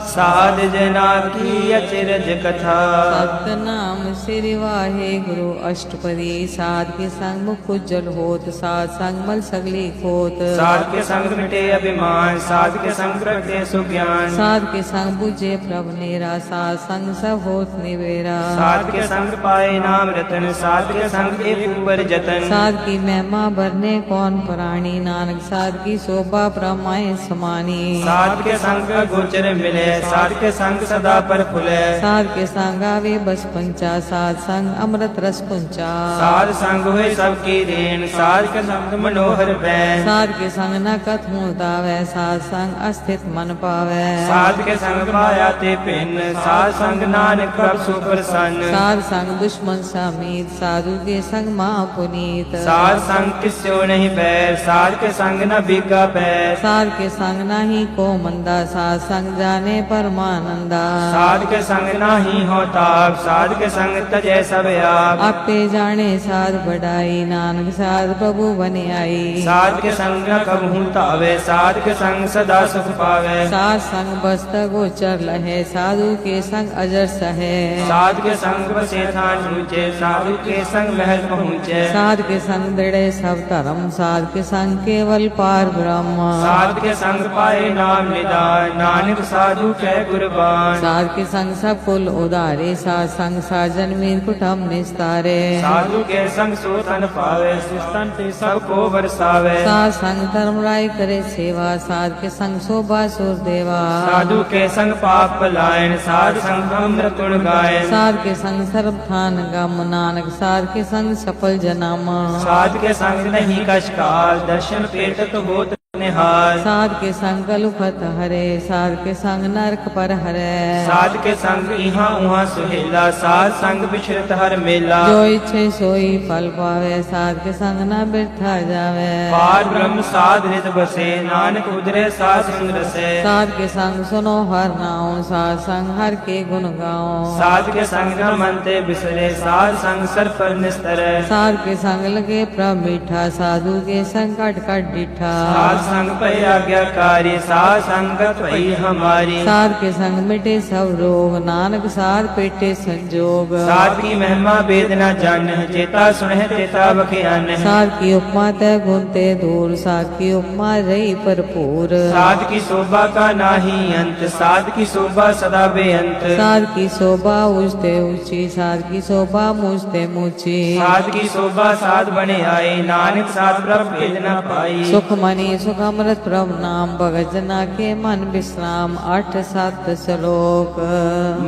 [SPEAKER 1] साध जना की अचरज कथा।
[SPEAKER 2] सतनाम श्री वाहे गुरु अष्टपदी साध के संग मुख उज्जवल होत साध संग मल सगली खोत।
[SPEAKER 1] साध के संग मिटे अभिमान साध के संग प्रगटे सुज्ञान।
[SPEAKER 2] साध के संग बुझे प्रभ नेरा साध संग सब होत निवेरा।
[SPEAKER 1] साध के संग पाए नाम रतन साध के संग एक ऊपर जतन।
[SPEAKER 2] साध की महिमा भरने कौन प्राणी नानक साध की शोभा प्रमाए समानी।
[SPEAKER 1] साध के संग गोचर मिले साध के संग सदा पर फुले।
[SPEAKER 2] साध के संग आवे बस पंचा साध संग अमृत रस पुंचा।
[SPEAKER 1] साध संग हुए सबकी देन साध के संग मनोहर बैन।
[SPEAKER 2] साध के संग न कथ मुदावे साध संग अस्थित मन पावे।
[SPEAKER 1] साध के संग पाया ते पिन साध संग नानक प्रभ सुप्रसन्न।
[SPEAKER 2] साध संग दुश्मन समीत साधु के संग महा पुनीत।
[SPEAKER 1] साध संग किस्यो नहीं बैर साध के संग न बिका पैर।
[SPEAKER 2] साध के संग नाही को मंदा साध संग जाने परमानंदा।
[SPEAKER 1] साध के संग नाही हो ताप साध के संग तजै सब आप।
[SPEAKER 2] आपे जाने साध बढ़ाई नानक साध प्रभु बने आई।
[SPEAKER 1] साध के संग न कबहू तावे साध के संग सदा सुख पावे।
[SPEAKER 2] साध संग बस्त गोचर लहे साधु के संग अजर सहे।
[SPEAKER 1] साध के संग बसे थान ऊंचे साधु के संग महल पहुँचे।
[SPEAKER 2] साध के संग दृढ़े सब धर्म साध के संग केवल पार ब्रह्म।
[SPEAKER 1] साध के संग पाए नाम निदान नानक साधु कै गुरबान।
[SPEAKER 2] साध के संग सब कुल उदारे साध संग साजन मीर कुटम निस्तारे।
[SPEAKER 1] साधु के संग सोतन पावे सुस्तन ते सबको बरसावे।
[SPEAKER 2] साध संग धर्म राय करे सेवा साध के संग शोभा सुर देवा।
[SPEAKER 1] साधु के संग पाप पलायन साध संग अमृत गुण गायन।
[SPEAKER 2] साध के संग सर्व थान गम नानक साध के संग सफल जनाम।
[SPEAKER 1] साध के संग नहीं कशकाल दर्शन पेटत होत निहाल।
[SPEAKER 2] साध के संग कलुखत हरे साध के संग नरक पर हरे।
[SPEAKER 1] साध के संग इहाँ उहाँ सुहेला साध संग बिछरत हर मेला।
[SPEAKER 2] जो इच्छे सोई फल पावे साध के संग न बिरथा जावे।
[SPEAKER 1] पार ब्रह्म साध हृत बसे नानक उदरे साध सुंदर से।
[SPEAKER 2] साध के संग सुनो हर नाओ साध संग हर के गुण गाओ।
[SPEAKER 1] साध के संग न मनते बिसरे साध संग सर पर निस्तरे।
[SPEAKER 2] साध के संग लगे प्रभ मीठा साधु के संग कट कट डिठा।
[SPEAKER 1] साध संग पै आज्ञाकारी साध संगत भई हमारी।
[SPEAKER 2] साध के संग मिटे सब रोग नानक साध पेटे संजोग।
[SPEAKER 1] साध की महिमा वेदना जान चेता सुनह चेता बख्यान।
[SPEAKER 2] साध की उपमा तय गुणते दूर साध की उपमा रही भरपूर।
[SPEAKER 1] साध की शोभा का नाही अंत साध की शोभा सदा बेअंत।
[SPEAKER 2] साध की शोभा ऊंचते ऊंची साध की शोभा मूझते मूची।
[SPEAKER 1] साध की शोभा साध बने आए नानक साध प्रभ भेद न पाई।
[SPEAKER 2] सुख मनी सुख अमृत प्रभ नाम भगत जना के मन विश्राम 8-7 श्लोक।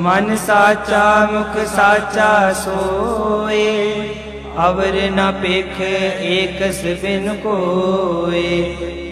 [SPEAKER 1] मन साचा मुख साचा सोए अवर न पेख एक बिन कोए।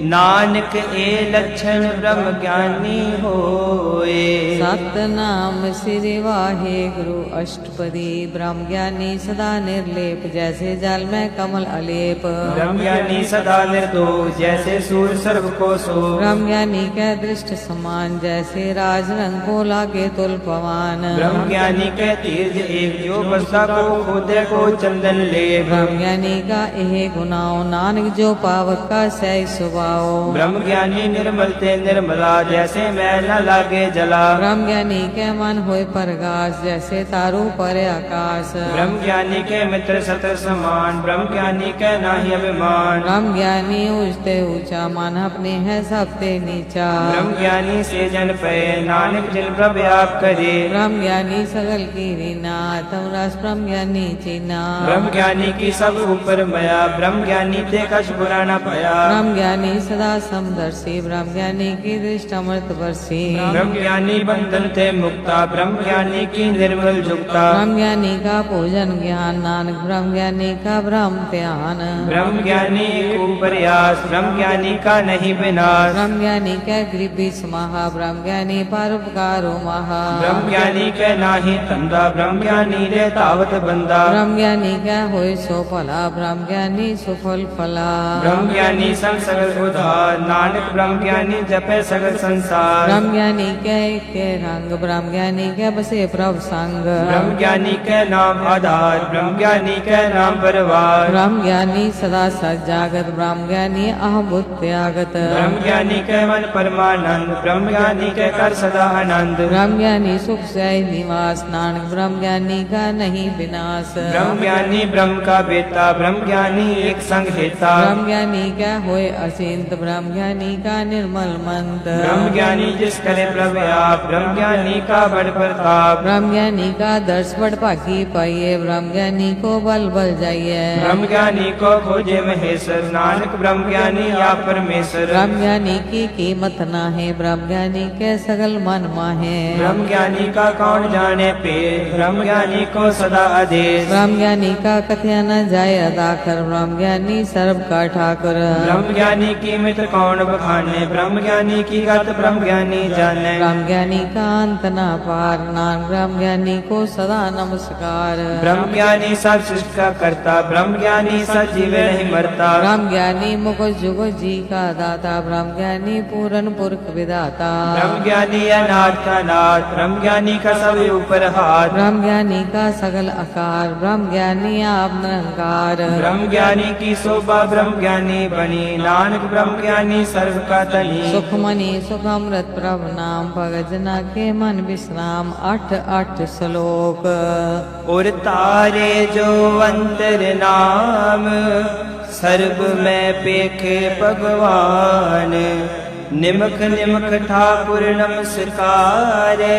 [SPEAKER 1] नानक ए लक्षण ब्रह्म ज्ञानी होए।
[SPEAKER 2] सतनाम श्री वाहे गुरु अष्टपदी ब्रह्म ज्ञानी सदा निर्लेप जैसे जल में कमल अलेप।
[SPEAKER 1] ब्रह्म ज्ञानी सदा निर्दोष जैसे सूर्य सर्व को सो।
[SPEAKER 2] ब्रह्म ज्ञानी के दृष्ट समान जैसे राज रंग को लागे तुल पवान।
[SPEAKER 1] ब्रह्म ज्ञानी के तीर्थ एक जो बसता को खोदे को चंदन ले।
[SPEAKER 2] ब्रह्म ज्ञानी का यह गुनाओ नानक जो पावक का सही स्वभाव।
[SPEAKER 1] ब्रह्म ज्ञानी निर्मल ते निर्मला जैसे मैल न लागे जला।
[SPEAKER 2] ब्रह्म ज्ञानी के मन होए प्रकाश जैसे तारू पर आकाश।
[SPEAKER 1] ब्रह्म ज्ञानी के मित्र सत समान ब्रह्म ज्ञानी के नाही अभिमान।
[SPEAKER 2] ब्रह्म ज्ञानी ऊंचते ऊंचा मन अपने है सबते नीचा।
[SPEAKER 1] ब्रह्म ज्ञानी से जन पे नानक जिन प्रभ आप करे।
[SPEAKER 2] ब्रह्म ज्ञानी सगल की रीना तम रस ब्रह्म ज्ञानी चीना।
[SPEAKER 1] ब्रह्म ज्ञानी की सब ऊपर मया ब्रह्म ज्ञानी ते कछ बुरा न पाया।
[SPEAKER 2] ब्रह्म ज्ञानी सदा समदर्शी ब्रह्म ज्ञानी की दृष्ट अमृत वर्षी।
[SPEAKER 1] ब्रह्म ज्ञानी बंधन ते मुक्ता ब्रह्म ज्ञानी की निर्मल जुक्ता।
[SPEAKER 2] ब्रह्म ज्ञानी का पूजन ज्ञान नानक ब्रह्म ज्ञानी का ब्रह्म ध्यान।
[SPEAKER 1] ब्रह्म ज्ञानी को प्रयास ब्रह्म ज्ञानी का नहीं विनाश।
[SPEAKER 2] ब्रह्म ज्ञानी के गृभी समाहा ब्रह्म ज्ञानी परोपकारो महा।
[SPEAKER 1] ब्रह्म ज्ञानी के नाही तंदा ब्रह्म ज्ञानी रे तावत बंदा।
[SPEAKER 2] ब्रह्म ज्ञानी के होय सो फला ब्रह्म ज्ञानी सुफल फला।
[SPEAKER 1] ब्रह्म ज्ञानी संग सगल उधार नानक ब्रह्म ज्ञानी जपे सगल संसार।
[SPEAKER 2] ब्रह्म ज्ञानी के रंग ब्रह्म ज्ञानी के बसे प्रभ संग
[SPEAKER 1] ब्रह्म ज्ञानी के नाम आधार ब्रह्म ज्ञानी के नाम परिवार
[SPEAKER 2] ब्रह्म ज्ञानी सदा सजागत ब्रह्म ज्ञानी अहभूत त्यागत
[SPEAKER 1] ब्रह्म ज्ञानी के मन परमानंद ब्रह्म ज्ञानी के कर सदा आनंद
[SPEAKER 2] ब्रह्म ज्ञानी सुख से निवास नानक ब्रह्म ज्ञानी का नहीं विनाश
[SPEAKER 1] ब्रह्म ज्ञानी ब्रह्म का बेटा ब्रह्म ज्ञानी एक संग हेता
[SPEAKER 2] ब्रह्म ज्ञानी का होए अचिंत ब्रह्म ज्ञानी का निर्मल मंत
[SPEAKER 1] ब्रह्म ज्ञानी जिस करे प्रभु आप ब्रह्म ज्ञानी का बड़ प्रताप
[SPEAKER 2] ब्रह्म ज्ञानी का दर्श बड़ पाकी पाइए ब्रह्म ज्ञानी को बल बल जाइए
[SPEAKER 1] ब्रह्म ज्ञानी को खोजे महेश्वर नानक ब्रह्म ज्ञानी या परमेश्वर
[SPEAKER 2] ब्रह्म ज्ञानी की कीमत ना है ब्रह्म ज्ञानी के सगल मन माहे
[SPEAKER 1] ब्रह्म ज्ञानी का कौन जाने पे ब्रह्म ज्ञानी को सदा आदेश
[SPEAKER 2] ब्रह्म ज्ञानी का कथया न जाय अदा कर ब्रह्म ज्ञानी सर्व का ठाकुर
[SPEAKER 1] ब्रह्म ज्ञानी की मित्र कौन बखाने ब्रह्म ज्ञानी की गत ब्रह्म ज्ञानी जाने
[SPEAKER 2] ब्रह्म ज्ञानी का अंत न पार नानक ब्रह्म ज्ञानी को सदा नमस्कार
[SPEAKER 1] ब्रह्म ज्ञानी सब सृष्टि का करता ब्रह्म ज्ञानी सजीवे नहीं मरता
[SPEAKER 2] ब्रह्म ज्ञानी मुख जुग जी का दाता ब्रह्म ज्ञानी पूरन पुरख विदाता
[SPEAKER 1] ब्रह्म ज्ञानी अनाथ का नाथ ब्रह्म ज्ञानी का सब ऊपर हाथ
[SPEAKER 2] ब्रह्म ज्ञानी का सगल आकार ब्रह्म ज्ञानी आप निरंकार
[SPEAKER 1] ब्रह्म ज्ञानी की शोभा ब्रह्म ज्ञानी बनी नानक ब्रह्म ज्ञानी सर्व का तनी
[SPEAKER 2] सुखमणि सुखमृत प्रभु नाम भगत जना के मन विश्राम 8 श्लोक
[SPEAKER 1] और तारे जो अंतर नाम सर्व में पेखे भगवान निमख निमख ठाकुर नमस्कारे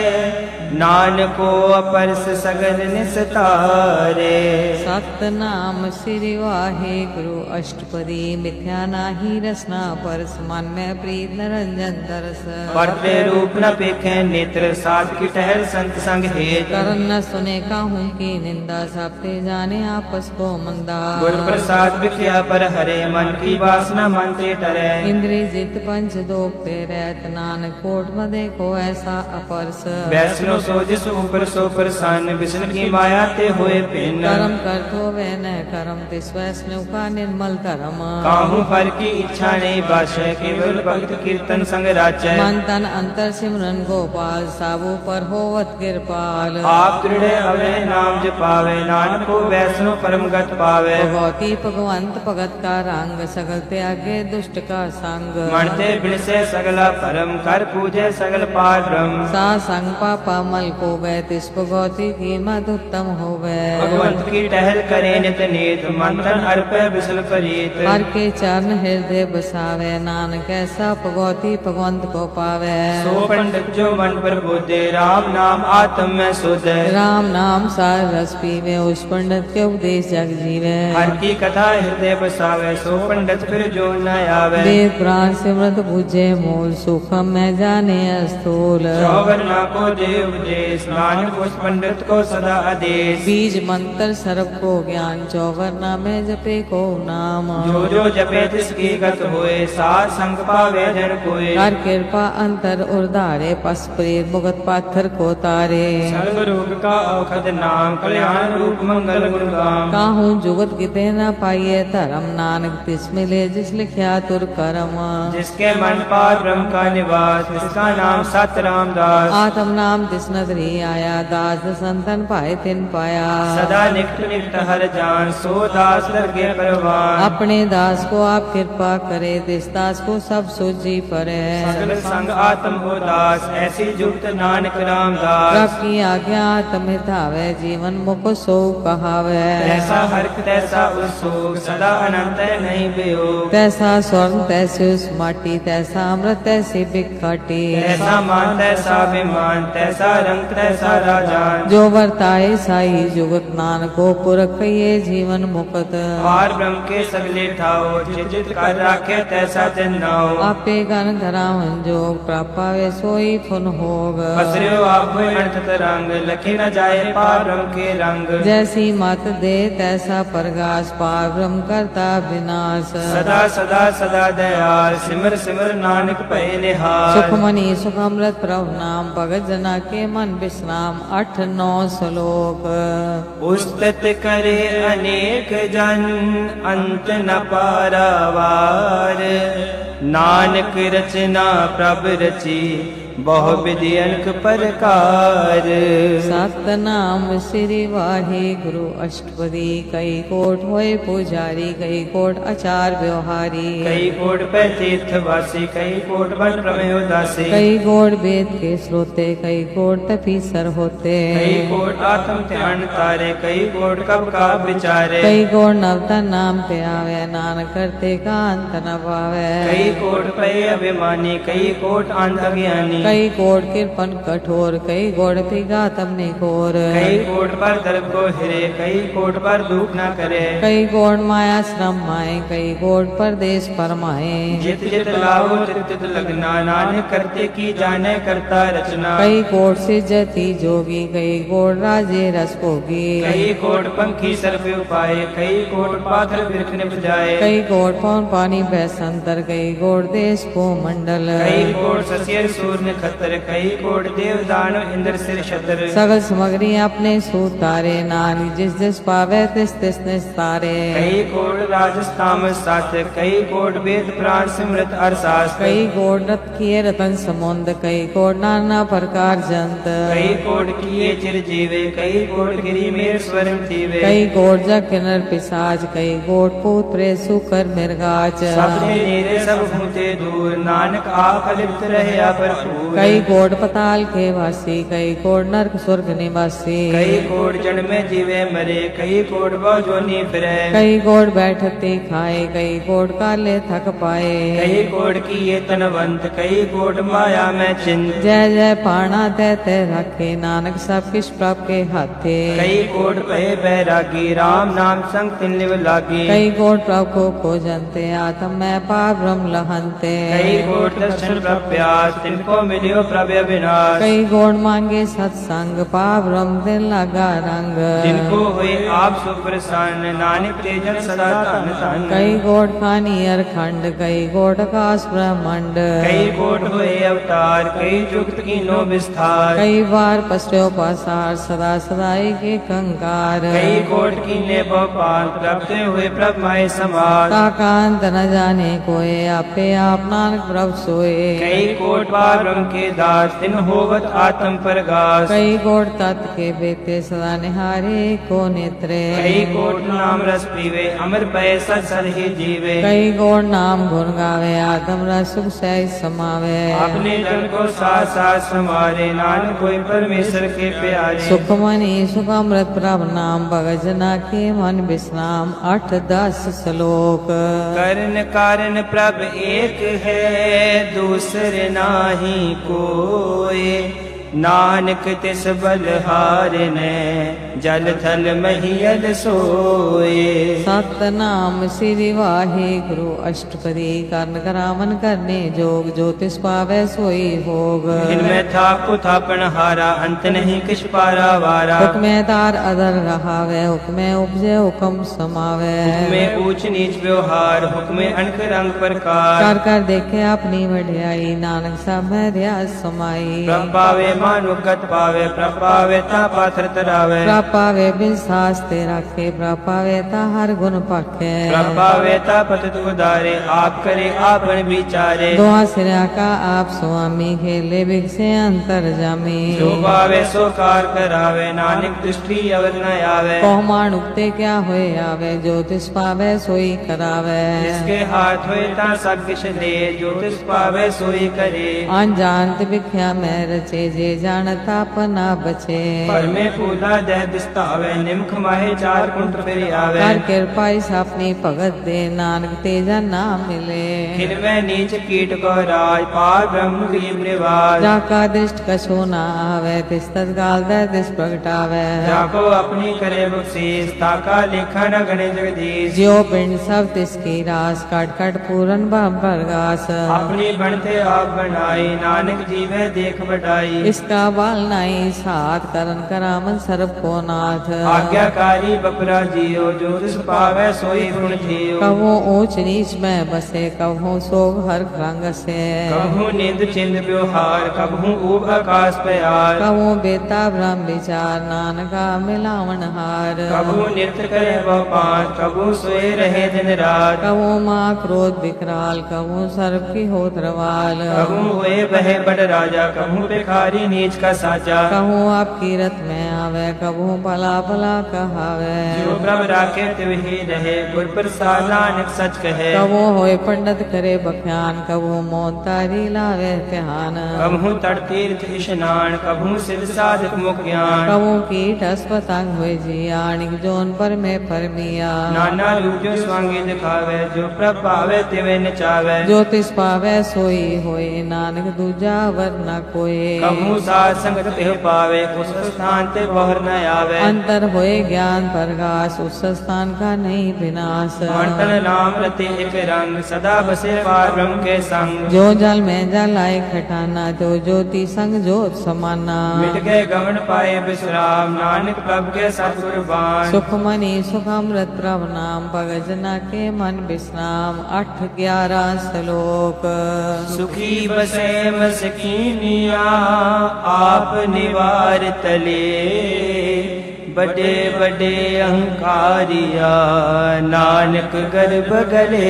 [SPEAKER 1] नानको अपरस सगल निस्तारे
[SPEAKER 2] सतनाम श्री वाहे गुरु अष्टपदी मिथ्या नाही रसना परस मन में प्रीत निरंजन तरस
[SPEAKER 1] पढ़ते रूप न पेखे नेत्र साध की टहल संत संग हेत
[SPEAKER 2] करन न सुने काहू की निंदा सबते जाने आपस को मंदा
[SPEAKER 1] गुरु प्रसाद बिख्या पर हरे मन की वासना मन से टरे
[SPEAKER 2] इंद्रिय जित पंच दोपते रहत नानक कोट में देखो ऐसा अपरस
[SPEAKER 1] वैष्णो सो जिस ऊपर सो प्रसन्न विष्णु की माया ते हुए भिन्न
[SPEAKER 2] कर्म कर तो वे न कर्म तिस वैष्णव का निर्मल धर्म
[SPEAKER 1] काहू फल की इच्छा नहीं बाशय केवल भक्त कीर्तन संग राचय
[SPEAKER 2] मन तन अंतर सिमरन गोपाल साबू पर होवत कृपाल
[SPEAKER 1] आप दृढ़ अवय नाम जपावे नानक को वैष्णो परम गत पावे
[SPEAKER 2] भगवती भगवंत भगत का रंग सकल त्यागे दुष्ट का संग
[SPEAKER 1] मणते बिन से सगला परम कर पूजे सगल पार ब्रह्म
[SPEAKER 2] सा संग पापा मल को वै तिस भगवती की मत उत्तम हो
[SPEAKER 1] भगवंत की टहल करे नित नीत मंथन अर्पय बिसल परीत
[SPEAKER 2] हर के चरण हृदय बसावे नानक ऐसा भगवती भगवंत को पावे
[SPEAKER 1] सो पंडित जो मन पर बोधे राम नाम आत्म में सुध
[SPEAKER 2] राम नाम सार रस पीवे उस पंडित के उपदेश जग जीवे
[SPEAKER 1] हर की कथा हृदय बसावे सो पंडित फिर जो न आवे
[SPEAKER 2] वेद प्राण सिमरत बुझे मूल सुखम में जाने स्थूल
[SPEAKER 1] चौवरना को देव देश नानक उस पंडित को सदा आदेश
[SPEAKER 2] बीज मंत्र सर्व को ज्ञान चौवरना में जपे को नाम
[SPEAKER 1] जो जपे जिसकी गत होए साथ संग पावे जन कोय
[SPEAKER 2] कर कृपा अंतर उर्धारे पस प्रेत मुगत पाथर को तारे
[SPEAKER 1] सर्व रोग का औषध नाम कल्याण रूप मंगल गुण गाम
[SPEAKER 2] काहू जुगत किते न पाइये धर्म नानक तिस मिले जिस लिख्या तुर करम
[SPEAKER 1] जिसके मन पार ब्रह्म का निवास जिसका नाम सत रामदास
[SPEAKER 2] आत्म नाम तिस नगरी आया दास संतन पाए तिन पाया
[SPEAKER 1] सदा निकट निकट हर जान सो दास लगे परवान
[SPEAKER 2] अपने दास को आप कृपा करे तिस दास को सब सूझी परे
[SPEAKER 1] सगल संग आत्म हो दास ऐसी जुक्त नानक रामदास
[SPEAKER 2] प्रभ की आज्ञा आत्म हितावे जीवन मुख सो कहावे
[SPEAKER 1] ऐसा हर तैसा उत्सुक सदा अनंत नहीं बेयोग
[SPEAKER 2] तैसा स्वर्ण तैसे उस माटी तैसा अमृत तैसी बिखाटी
[SPEAKER 1] ऐसा मान तैसा विमान तैसा रंग तैसा राजान
[SPEAKER 2] जो वर्ताए साई जुगत नानको पुरख ये जीवन मुकत
[SPEAKER 1] पार ब्रह्म के सगले ठाओ चित कर राखे तैसा दिन नाओ
[SPEAKER 2] आपे गन धरावन जोग प्रापावे सोई फुन होग
[SPEAKER 1] पसरियो आप अर्थ तरंग लखे न जाए पार ब्रह्म के रंग
[SPEAKER 2] जैसी मत दे तैसा प्रकाश पार ब्रह्म करता विनाश
[SPEAKER 1] सदा सदा सदा दयाल सिमर सिमर नानक पै निहाल
[SPEAKER 2] सुखमणि सुखमृत प्रभु नाम भगत जना के मन विश्राम 8-9 श्लोक
[SPEAKER 1] उस्तत करे अनेक जन अंत न पारावार नानक रचना प्रभ रची ਬਹੁ ਵਿਧੀ ਅਨਕ ਪ੍ਰਕਾਰ।
[SPEAKER 2] सतनाम श्री वाहे गुरु अष्टपदी। कई कोट होए पुजारी, कई कोट आचार व्यवहारी।
[SPEAKER 1] ਕਈ ਕੋਟ ਪੈ ਤੀਰਥ ਵਾਸੀ, ਕਈ ਕੋਟ ਬਨ ਪ੍ਰਮੇਹ ਉਦਾਸੀ।
[SPEAKER 2] कई कोट वेद के स्रोते, कई कोट तपीसर होते।
[SPEAKER 1] ਕਈ ਕੋਟ ਆਤਮ ਧਿਆਨ ਤਾਰੇ, ਕਈ ਕੋਟ ਕਬ ਕਾ ਵਿਚਾਰੇ।
[SPEAKER 2] कई कोट नवतन नाम पे आवे, नानक करते का अंत न पावे।
[SPEAKER 1] ਕਈ ਕੋਟ ਪਏ ਅਭਿਮਾਨੀ, ਕਈ ਕੋਟ ਅੰਧ ਅਗਿਆਨੀ।
[SPEAKER 2] कई कोट कृपन कठोर, कई कोट पिघात अपने कोर।
[SPEAKER 1] कई कोट पर दर्प को हिरे, कई कोट पर दुख न करे।
[SPEAKER 2] कई कोट माया श्रम माए, कई कोट परदेश परमाए।
[SPEAKER 1] जित जित लाओ तित तित लगना, नानक करते की जाने करता रचना।
[SPEAKER 2] कई कोट से जति जोगी, कई कोट राजे रस भोगी।
[SPEAKER 1] कई कोट पंखी सर्प उपाय, कई कोट पाथर बिरख निपजाए।
[SPEAKER 2] कई कोट पवन पानी बैसंतर, कई कोट देश को मंडल।
[SPEAKER 1] कई कोट ससियर सूर नक्षत्र, कई कोट देव दानव इंद्र सिर छत्र।
[SPEAKER 2] सगल सामग्री अपने सूतारे, नानक जिस जिस पावे तिस तिस निस्तारे।
[SPEAKER 1] कई कोट राजस्थाम साथ, कई कोट वेद पुराण सिमरत अरसास्त।
[SPEAKER 2] कई कोट रथ किए रतन समुंद, कई कोट नाना प्रकार जंत।
[SPEAKER 1] कई कोट किए चिर जीवे, कई कोट गिरी मेर स्वरम थीवे।
[SPEAKER 2] कई कोट जग किन्नर पिशाच, कई कोट पूत प्रेत सुकर मृगाच।
[SPEAKER 1] सबने नीरे सब भूते दूर, नानक आप लिप्त रहे भरपूर।
[SPEAKER 2] कई कोट पताल के वासी, कई कोट नरक स्वर्ग निवासी।
[SPEAKER 1] कई कोट जन्म में जीवे मरे, कई कोट बहु जोनी फिरे।
[SPEAKER 2] कई कोट बैठते खाए, कई कोट काले थक पाए।
[SPEAKER 1] कई कोट किए तनवंत, कई कोट माया में चिंत।
[SPEAKER 2] जय जय पाणा तै तै रखे, नानक सब किस प्रभ के हाथे।
[SPEAKER 1] कई कोट भय बैरागी, राम नाम संग तिन लिव लागी।
[SPEAKER 2] कई कोट प्रभु को खोजनते, आत्म में पार ब्रह्म लहनते।
[SPEAKER 1] कई कोट दर्शन प्रप्यास, तिनको मिलियो प्रभय विनाश।
[SPEAKER 2] कई कोट मांगे सत्संग, पार ब्रह्म दिन लगा रंग।
[SPEAKER 1] जिनको हुए आप सुप्रसन्न, नानक तेजन सदा धन धन।
[SPEAKER 2] कई कोट खानी अरखंड, कई कोट आकाश ब्रह्मंड।
[SPEAKER 1] कई कोट हुए अवतार, कई जुगत की नो विस्तार।
[SPEAKER 2] कई बार पस्यो पासार, सदा सदाई के कंकार।
[SPEAKER 1] कई कोट की ने भोपाल, प्रभते हुए प्रभ माए समाज।
[SPEAKER 2] काकांत न जाने कोई, आपे आप नानक प्रभ सोए।
[SPEAKER 1] कई कोट पार ब्रह्म के दास, तिन होवत आत्म प्रगास।
[SPEAKER 2] कई कोट तत् के बेते, सदा निहारे को नेत्रे।
[SPEAKER 1] कई कोट नाम रस पीवे, अमर पय सत सद ही जीवे।
[SPEAKER 2] कई कोट नाम गुण गावे, आत्म रस सुख सहज समावे।
[SPEAKER 1] अपने जन को साथ साथ समारे, नानक कोई परमेश्वर के प्यारे।
[SPEAKER 2] सुखमणि सुख अमृत प्रभ नाम, भगत जना के मन विश्राम। 8-10 श्लोक।
[SPEAKER 1] करण कारण प्रभ एक है, दूसरे नाही कोय। नानक तिस बलहारने, जल थल महियल सोए।
[SPEAKER 2] सतनाम श्री वाहे गुरु अष्टपदी। कर्ण करावन करने जोग, जो तिस पावे सोई भोग।
[SPEAKER 1] इनमें था कुथापन हारा, अंत नहीं किस पारा वारा।
[SPEAKER 2] हुक्मे तार अदर रहावे, हुक्मे उपजे हुक्म समावे।
[SPEAKER 1] हुक्मे ऊंच नीच व्यवहार, हुक्मे अनक रंग प्रकार।
[SPEAKER 2] कर कर देखे अपनी वड्याई, नानक सब में रियाज समाई।
[SPEAKER 1] प्रभ पावे मानुक गत पावे, प्रभ पावे ता पाथर तरावे।
[SPEAKER 2] प्रभ पावे बिन सास ते राखे, प्रभ पावे ता हर गुण पाखे।
[SPEAKER 1] प्रभ पावे ता पतित उदारे, आप करे आपन विचारे।
[SPEAKER 2] दोहा सिरा का आप स्वामी, खेले बिगसे अंतर जामी।
[SPEAKER 1] जो पावे सो कार करावे, नानक दृष्टि अवर न आवे।
[SPEAKER 2] कहो मानुकते क्या होए आवे, जो तिस पावे सोई करावे।
[SPEAKER 1] जिसके हाथ होए ता सब किछ दे, जो तिस पावे सोई करे।
[SPEAKER 2] अनजानत बिख्या में रचे, जे जानता अपना बचे।
[SPEAKER 1] पर में फूला दह दिस्तावे, निमख माहे चार कुंट फिर आवे।
[SPEAKER 2] कर कृपा इस अपनी भगत दे, नानक तेजा ना मिले।
[SPEAKER 1] फिर में नीच कीट को राज, पार ब्रह्म गरीब निवाज।
[SPEAKER 2] जाका दृष्ट कछो ना आवे, तिस तत्काल दे तिस प्रगटावे।
[SPEAKER 1] जाको अपनी करे बख्शीस, ताका लेखा न गणे जगदीश।
[SPEAKER 2] ज्यो पिंड सब तिसकी रास, कट कट पूरन बम प्रगास।
[SPEAKER 1] अपनी बनते आप बनाई, नानक जीवे देख बढ़ाई।
[SPEAKER 2] इसका बाल नाई साथ करन करामन सर्व को नाथ
[SPEAKER 1] आज्ञाकारी बपरा जियो जो तिस पावै सोई गुण जियो
[SPEAKER 2] कहो ऊंच नीच में बसे कहो सोग हर रंग से
[SPEAKER 1] कबहू निंद चिंद व्यवहार कबहू ऊब आकाश प्यार
[SPEAKER 2] कहो बेता ब्रह्म विचार नानका मिलावन हार
[SPEAKER 1] कबहू नृत्य करे वह पान कबहू सोए रहे दिन रात
[SPEAKER 2] कहो माँ क्रोध विकराल कहो सर्व की होत रवाल
[SPEAKER 1] कबहू हुए बहे बड़ राजा कबहू भिखारी नीच का साजा
[SPEAKER 2] कहूँ आप कीरत में आवे कहूँ भला भला कहावे
[SPEAKER 1] जो प्रभ राखे तिव ही रहे गुर प्रसाद नानक सच कहे
[SPEAKER 2] कहूँ होए पंडित करे बख्यान कहूँ मौन तारी लावे ध्यान
[SPEAKER 1] कबहू तट तीर्थ स्नान कबहू सिद्ध साधक मुख ज्ञान
[SPEAKER 2] कहूँ कीट अस्पतांग हुए जियाणिक जोन पर में फरमिया
[SPEAKER 1] नाना रूप जो स्वांगी दिखावे जो प्रभ पावे तिवे नचावे
[SPEAKER 2] ज्योतिष पावे सोई होए नानक दूजा वर न कोई
[SPEAKER 1] कबहू साध संगत तिह पावे उस स्थान ते बहर न आवे
[SPEAKER 2] अंतर होए ज्ञान प्रकाश उस स्थान का नहीं विनाश
[SPEAKER 1] मंडल नाम रति एक रंग सदा बसे पार ब्रह्म के संग
[SPEAKER 2] जो जल में जल आए खटाना जो ज्योति संग ज्योत समाना
[SPEAKER 1] मिट गए गमन पाए विश्राम नानक प्रभु के सतगुर बाण
[SPEAKER 2] सुखमणि सुखामृत प्रभ नाम भगजना के मन विश्राम 8-11 श्लोक
[SPEAKER 1] सुखी बसे मसकीनिया आप निवार तले बड़े बड़े अहंकारिया नानक गर्भ गले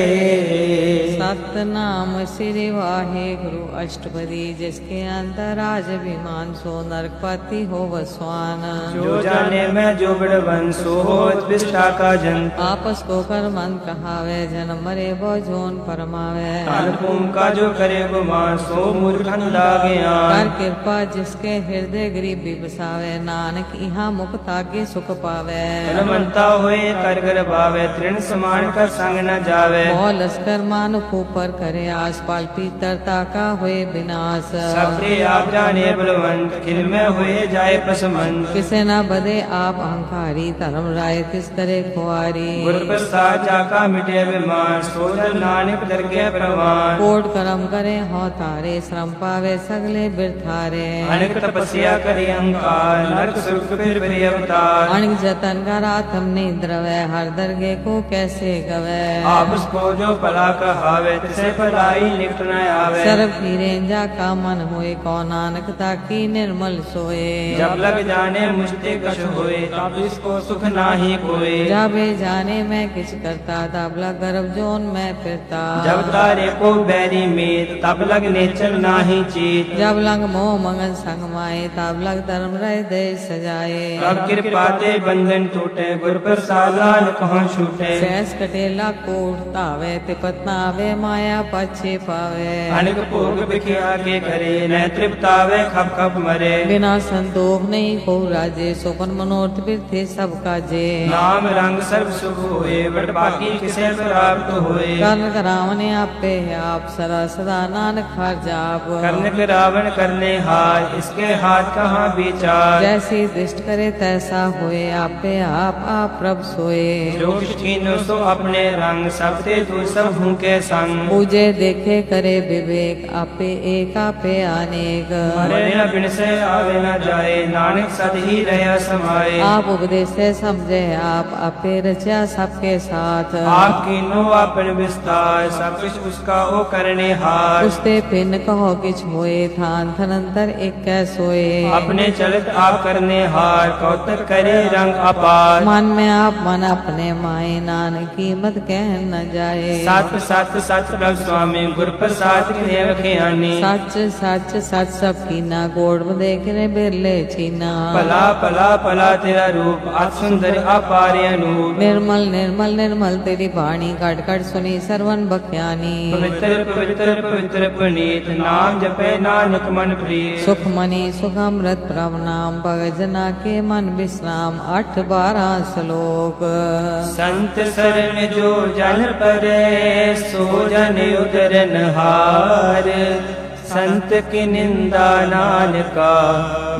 [SPEAKER 2] सतनाम श्री वाहे गुरु अष्टपदी जिसके अंतर राज अभिमान सो नरकपति हो वसवान
[SPEAKER 1] जो जाने मैं जो बड़वन सो होत विष्टा का जन
[SPEAKER 2] आपस को कर मन कहावे जन्म मरे वो जोन परमावे
[SPEAKER 1] कालकुम का जो करे गुमान सो मूर्खंदा ज्ञान
[SPEAKER 2] कर कृपा जिसके हृदय गरीब बसावे नानक यहाँ मुक्ता के सुख पावे
[SPEAKER 1] मनमंता होए कर कर भावे तृण समान का संग न जावे
[SPEAKER 2] और लश्कर मान ऊपर करे आसपाल पीतरता का हुए विनाश
[SPEAKER 1] सबके आप जाने बलवंत खिल में हुए जाए प्रसमंत
[SPEAKER 2] किसे न बदे आप अहंकारी धर्म राय किस करे खुआरी
[SPEAKER 1] गुरु प्रसाद जाका मिटे विमान सोजल नानक दरगे प्रवान
[SPEAKER 2] कोट कर्म करे हो तारे श्रम पावे सगले बिरथारे
[SPEAKER 1] अनेक तपस्या करी अहंकार नरक सुख फिर प्रिय अवतार
[SPEAKER 2] अणिक जतन करा तुमने द्रवे हर दरगे को कैसे गवे
[SPEAKER 1] आपस को जो भला कहावे तिसे भलाई निकट न आवे
[SPEAKER 2] सर्व हीरे जा का मन होए कौ नानक ताकी निर्मल सोए
[SPEAKER 1] जब लग जाने मुझते कछ होए तब इसको सुख नाही कोई
[SPEAKER 2] जाबे जाने मैं किछ करता तब लग गर्भ जोन में फिरता
[SPEAKER 1] जब तारे को बैरी मीत तब लग नेचर नाही चीत
[SPEAKER 2] जब लग मोह मगन संग माए तब लग धर्म रह दे सजाए
[SPEAKER 1] अब कृपा ते बंधन टूटे गुरु प्रसाद कहाँ छूटे
[SPEAKER 2] सैस कटेला कोटतावे तिपतनावे माया पछे पावे
[SPEAKER 1] अनेक भोग बिखिया के करे न तृप्तावे खप खप मरे
[SPEAKER 2] बिना संतोष नहीं को राजे सोपन मनोरथ बिरथे सब काजे
[SPEAKER 1] नाम रंग सर्व सुख होए बट बाकी किसे प्राप्त होए
[SPEAKER 2] कर्ण करावने आपे आप सदा सदा नानक हर जाप
[SPEAKER 1] करने के रावण करने हार इसके हाथ कहाँ विचार
[SPEAKER 2] जैसी दृष्ट करे तैसा होए आपे आप प्रभ सोए
[SPEAKER 1] जो कुछ कीनो सो अपने रंग सब ते तू सब हूँ के संग
[SPEAKER 2] पूजे देखे करे विवेक आपे एक आपे अनेक
[SPEAKER 1] मरे न बिन से आवे न जाए नानक सद ही रहा समाये
[SPEAKER 2] आप उपदेश से समझे आप आपे रचा सबके साथ
[SPEAKER 1] आप कीनो अपन विस्तार सब कुछ उसका ओ करने हार
[SPEAKER 2] उसते पिन कहो किछ होए थान थनंतर एक कै सोए
[SPEAKER 1] अपने चलित आप करने हार कौतक करे रंग अपार
[SPEAKER 2] मन में आप मन अपने माए नान कीमत कह न जाए
[SPEAKER 1] सत सत सत प्रभ स्वामी गुरु प्रसाद के रखियानी
[SPEAKER 2] सच सच सच सब कीना गोड़ में देखने बिरले छीना
[SPEAKER 1] पला पला पला तेरा रूप अत सुंदर अपार अनूप
[SPEAKER 2] निर्मल निर्मल निर्मल तेरी वाणी कट कट सुनी सरवन बख्यानी
[SPEAKER 1] पवित्र पवित्र पवित्र पुनीत नाम जपे नानक मन प्रीत
[SPEAKER 2] सुख मनी सुखामृत प्रभ नाम भगजना के मन विश्राम 8-12 श्लोक
[SPEAKER 1] संत शरण जो जन परे सो जन उदरन हार संत की निंदा नानका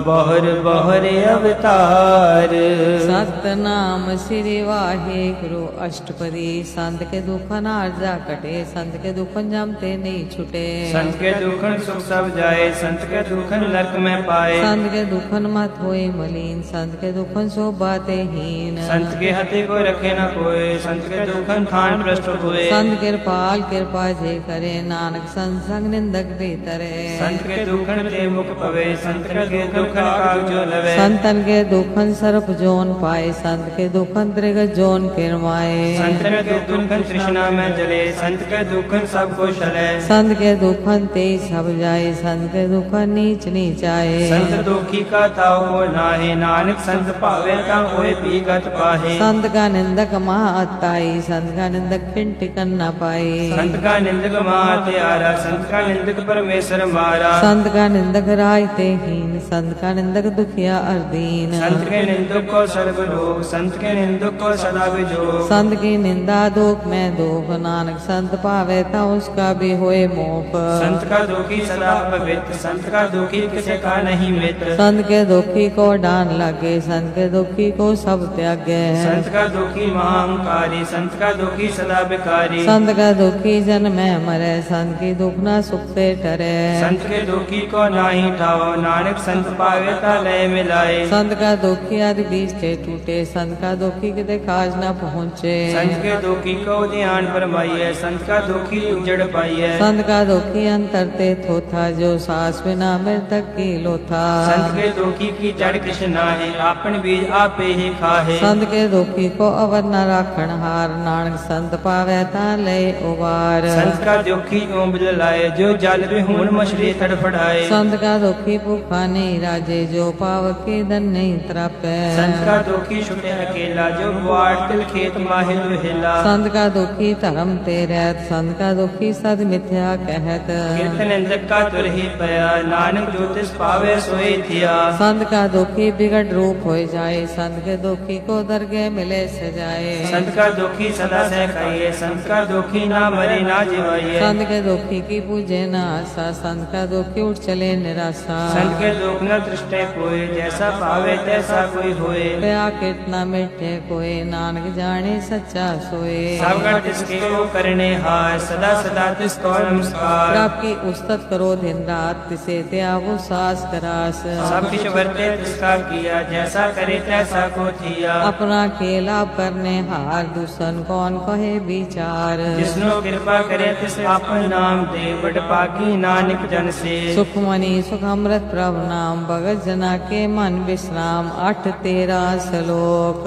[SPEAKER 1] बहुर बहुर अवतार।
[SPEAKER 2] सतनाम श्री वाहे गुरु अष्टपदी संत के दुख नारजा कटे संत के दुख जमते नहीं छुटे।
[SPEAKER 1] संत के दुखन सुख सब जाए संत के दुखन नरक में पाए।
[SPEAKER 2] संत के दुखन मत होए मलिन संत के दुखन शोभाते हीन।
[SPEAKER 1] संत के हते को रखे न कोई संत के दुखन थान भ्रष्ट हुए।
[SPEAKER 2] संत कृपाल कृपा जे करे नानक संसंग निंदक भीतरे।
[SPEAKER 1] संत के दुखन ते मुख पवे संत के दुखन काग जो लवे।
[SPEAKER 2] संतन के दुखन सर्प जोन पाए संत के दुखन त्रिगत जोन किरमाए।
[SPEAKER 1] संत के दुखन तृष्णा में जले संत के दुखन सबको शले।
[SPEAKER 2] संत के दुखन तेज सब जाए संत के दुखन नीच नीच आए।
[SPEAKER 1] संत दुखी का ताव हो नाहे नानक संत पावे ता होए पीगत पाहे।
[SPEAKER 2] संत का निंदक महाअत्ताई संत का निंदक पिंड टिकन न पाए।
[SPEAKER 1] संत का निंदक महात्यारा संत का निंदक परमेश्वर मारा।
[SPEAKER 2] संत का निंदक रायते हीन संत का निंदक दुखिया अर्दीन।
[SPEAKER 1] संत के निंदक को सर्वलोक संत के निंदक को सदा विजोग।
[SPEAKER 2] संत की निंदा दुख में दुख नानक संत पावे ता उसका भी होए मोख।
[SPEAKER 1] संत का दुखी सदा पवित्र संत का दुखी किसे का नहीं मित्र।
[SPEAKER 2] संत के दुखी को डान लगे संत के दुखी को सब त्यागे।
[SPEAKER 1] संत का दुखी महाअहंकारी संत का दुखी सदा बिकारी।
[SPEAKER 2] संत का दुखी जन में मरे संत की दुख न सुख से डरे।
[SPEAKER 1] संत के दुखी को नाही ठाओ नानक संत पावे ता लय मिलाए।
[SPEAKER 2] संत का दुखी आदि बीच से टूटे संत का दुखी के काज न पहुँचे।
[SPEAKER 1] संत के दुखी को ध्यान फरमाइए संत का दुखी उजड़ पाइए।
[SPEAKER 2] संत का दुखी अंतर ते थोथा जो सास बिना मृतक की लोथा।
[SPEAKER 1] संत के दुखी की जड़ कृष्णा है आपन बीज आपे ही खाहे।
[SPEAKER 2] संत के दुखी को अवर न राखण हार नानक संत पावे ता ले उबार।
[SPEAKER 1] संत का दुखी ओंबल लाए जो जल विहून मछली तड़फड़ाए।
[SPEAKER 2] संत का दुखी भूखा नहीं राजे जो पाव के धन नहीं त्रापे।
[SPEAKER 1] संत का दुखी छुटे अकेला जो बुआड़ तिल खेत माहे दुहिला।
[SPEAKER 2] संत का दुखी धर्म ते रहत संत का दुखी सद मिथ्या कहत।
[SPEAKER 1] कीर्तन निंदक का तुरही पया नानक ज्योतिष पावे सोए थिया।
[SPEAKER 2] संत का दुखी बिगड़ रूप हो जाए संत के दुखी को दरगे मिले सजाए।
[SPEAKER 1] संत का दुखी सदा सह खाइए संत का दुखी ना मरे ना जिवाइए।
[SPEAKER 2] संत के दुखी की पूजे न आशा संत का दुखी उठ चले निराशा।
[SPEAKER 1] संत के दुख न दृष्टे कोई जैसा पावे तैसा कोई होए।
[SPEAKER 2] दया कितना मिटे कोई नानक जाने सच्चा सोए।
[SPEAKER 1] सबका तिसके को करने हार सदा सदा तिसको नमस्कार।
[SPEAKER 2] आपकी उस्तत करो दिन रात तिसे त्यागो सास करास।
[SPEAKER 1] सब किछ वर्ते तिसका किया जैसा करे तैसा को थिया।
[SPEAKER 2] अपना खेला करने हार दूसन कौन कहे विचार।
[SPEAKER 1] जिसनो कृपा करे तिस आपन नाम दे बड़ पाकी नानक जन से।
[SPEAKER 2] सुखमणि सुख अमृत प्रभु नाम भगत जना के मन विश्राम 8-13 श्लोक।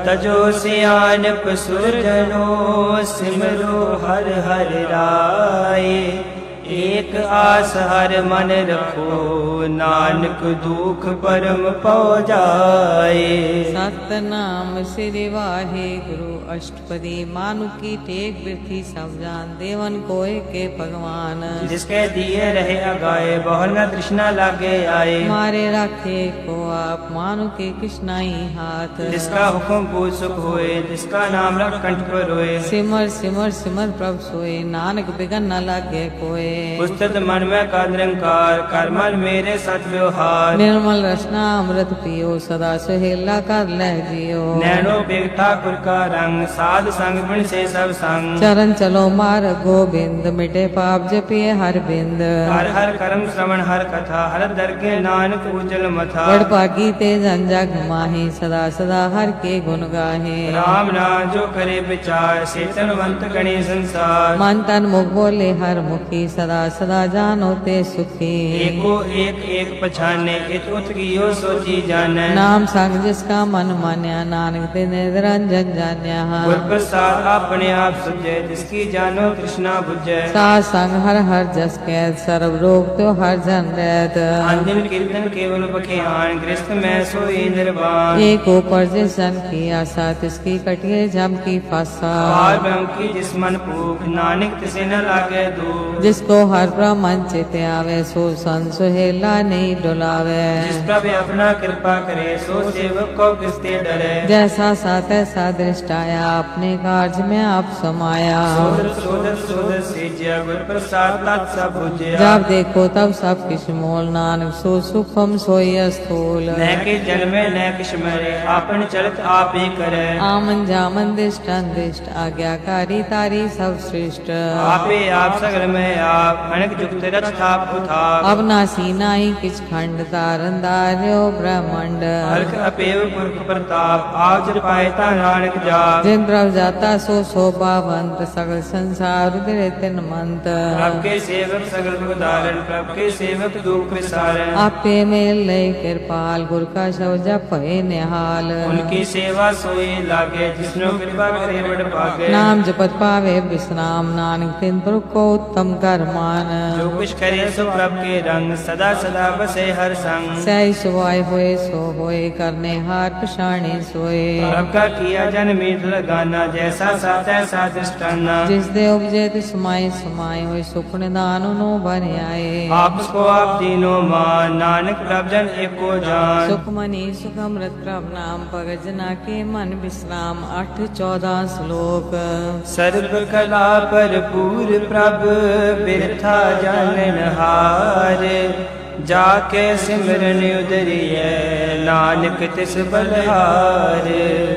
[SPEAKER 1] तजो सियानप सुरजनो सिमरो हर हर राय। एक आस हर मन रखो नानक दुख परम पौ जाए।
[SPEAKER 2] सतनाम श्री वाहे गुरु अष्टपदी मानु की टेक बिरथी सब जान देवन कोय के भगवान।
[SPEAKER 1] जिसके दिए रहे अगाए बहुर न तृष्णा लागे आए।
[SPEAKER 2] मारे रखे को आप मानु के कृष्णाई हाथ।
[SPEAKER 1] जिसका हुक्म पूज सुख होए जिसका नाम रख कंठ पर रोए।
[SPEAKER 2] सिमर सिमर सिमर प्रभु सोए नानक बिगन न लागे कोय।
[SPEAKER 1] पुस्तक मन में का निरंकार करमल मेरे सत व्यवहार।
[SPEAKER 2] निर्मल रसना अमृत पियो सदा सुहेला कर लह जियो।
[SPEAKER 1] नैनो बेग ठाकुर का रंग साध संग बिन से सब संग।
[SPEAKER 2] चरण चलो मार गोबिंद मिटे पाप जपिए हर बिंद।
[SPEAKER 1] हर हर कर्म श्रवण हर कथा हर दरगे नानक उजल मथा।
[SPEAKER 2] बड़ पागी ते जंजा घुमाहे सदा सदा हर के गुण गाहे।
[SPEAKER 1] राम नाम जो करे विचार चेतनवंत गणे संसार।
[SPEAKER 2] मन तन मुख बोले हर मुखी सदा सदा जानो ते सुखी।
[SPEAKER 1] एको एक एक पछाने इत उत कियो सोची जाने।
[SPEAKER 2] नाम संग जिसका मन मान्या नानक ते निरंजन जान्या।
[SPEAKER 1] गुर प्रसाद अपने आप सुझे जिसकी जानो कृष्णा बुझे।
[SPEAKER 2] साध संग हर हर जस कैद सर्व रोग तो हर जन रहत।
[SPEAKER 1] अंतिम कीर्तन केवल बखियान गृहस्थ में सोई निर्वाण।
[SPEAKER 2] एक ऊपर जिसन की आशा तिसकी कटिए जम की फासा।
[SPEAKER 1] पार ब्रह्म की जिस मन भूख नानक तिसे न लागे दूर।
[SPEAKER 2] जिसको सो हर ब्रह्मन चित आवे, सो संत सुहेला नहीं डुलावे।
[SPEAKER 1] जिस प्रभु अपना कृपा करे, सो सेवक को किसते डरे।
[SPEAKER 2] जैसा सा तैसा दृष्टाया, अपने कार्य में आप समाया।
[SPEAKER 1] सोदर सोदर सोदर सेज्या, गुर प्रसाद तत् सब बुझिया।
[SPEAKER 2] जब देखो तब सब किछ मोल, नानक सो सुखम सोई स्थूल।
[SPEAKER 1] न के जन्मे न किछ मरे, आपन चलत आप ही करे।
[SPEAKER 2] आमन जामन दिष्ट अंदिष्ट, आज्ञाकारी तारी सब श्रेष्ठ।
[SPEAKER 1] आपे आप सगल में आप, अनक जुक्त रच थाप उठाप।
[SPEAKER 2] अब नासी नाई किछ खंड, तारन दार्यो ब्रह्मंड।
[SPEAKER 1] हल्क अपेव पुरख प्रताप, आप जब पायता नानक जाप।
[SPEAKER 2] जिन द्रव जाता सो शोभावंत, सगल संसार उदरे तिन मंत।
[SPEAKER 1] प्रभ के सेवक सगल उदाहरण, प्रभ के सेवक दुख विसारण।
[SPEAKER 2] आपे मेल लय कृपाल, गुर का शव जप है निहाल।
[SPEAKER 1] उनकी सेवा सोई लागे, जिसनो कृपा करे बड़ पागे।
[SPEAKER 2] नाम जपत पावे विश्राम, नानक तिन पुरख को उत्तम कर मान।
[SPEAKER 1] जो कुछ करे सो प्रभ के रंग, सदा सदा बसे हर संग।
[SPEAKER 2] सही सुवाय होए सो होए, करने हार पछाणे सोए।
[SPEAKER 1] प्रभ का किया जन मीठ लगाना, जैसा सा तैसा दृष्टाना।
[SPEAKER 2] जिस दे उपजे तिस समाये समाये, होए सुख निदान उनो बन आए।
[SPEAKER 1] आपको आप तीनों मान, नानक प्रभ जन एको जान।
[SPEAKER 2] सुख मनी सुख अमृत प्रभ नाम, भगत जना के मन विश्राम। 8-14 श्लोक।
[SPEAKER 1] सर्व कला पर पूर प्रभ, बिरथा जाननहार। जाके सिमरन उदरिय, नानक तिस बलहार।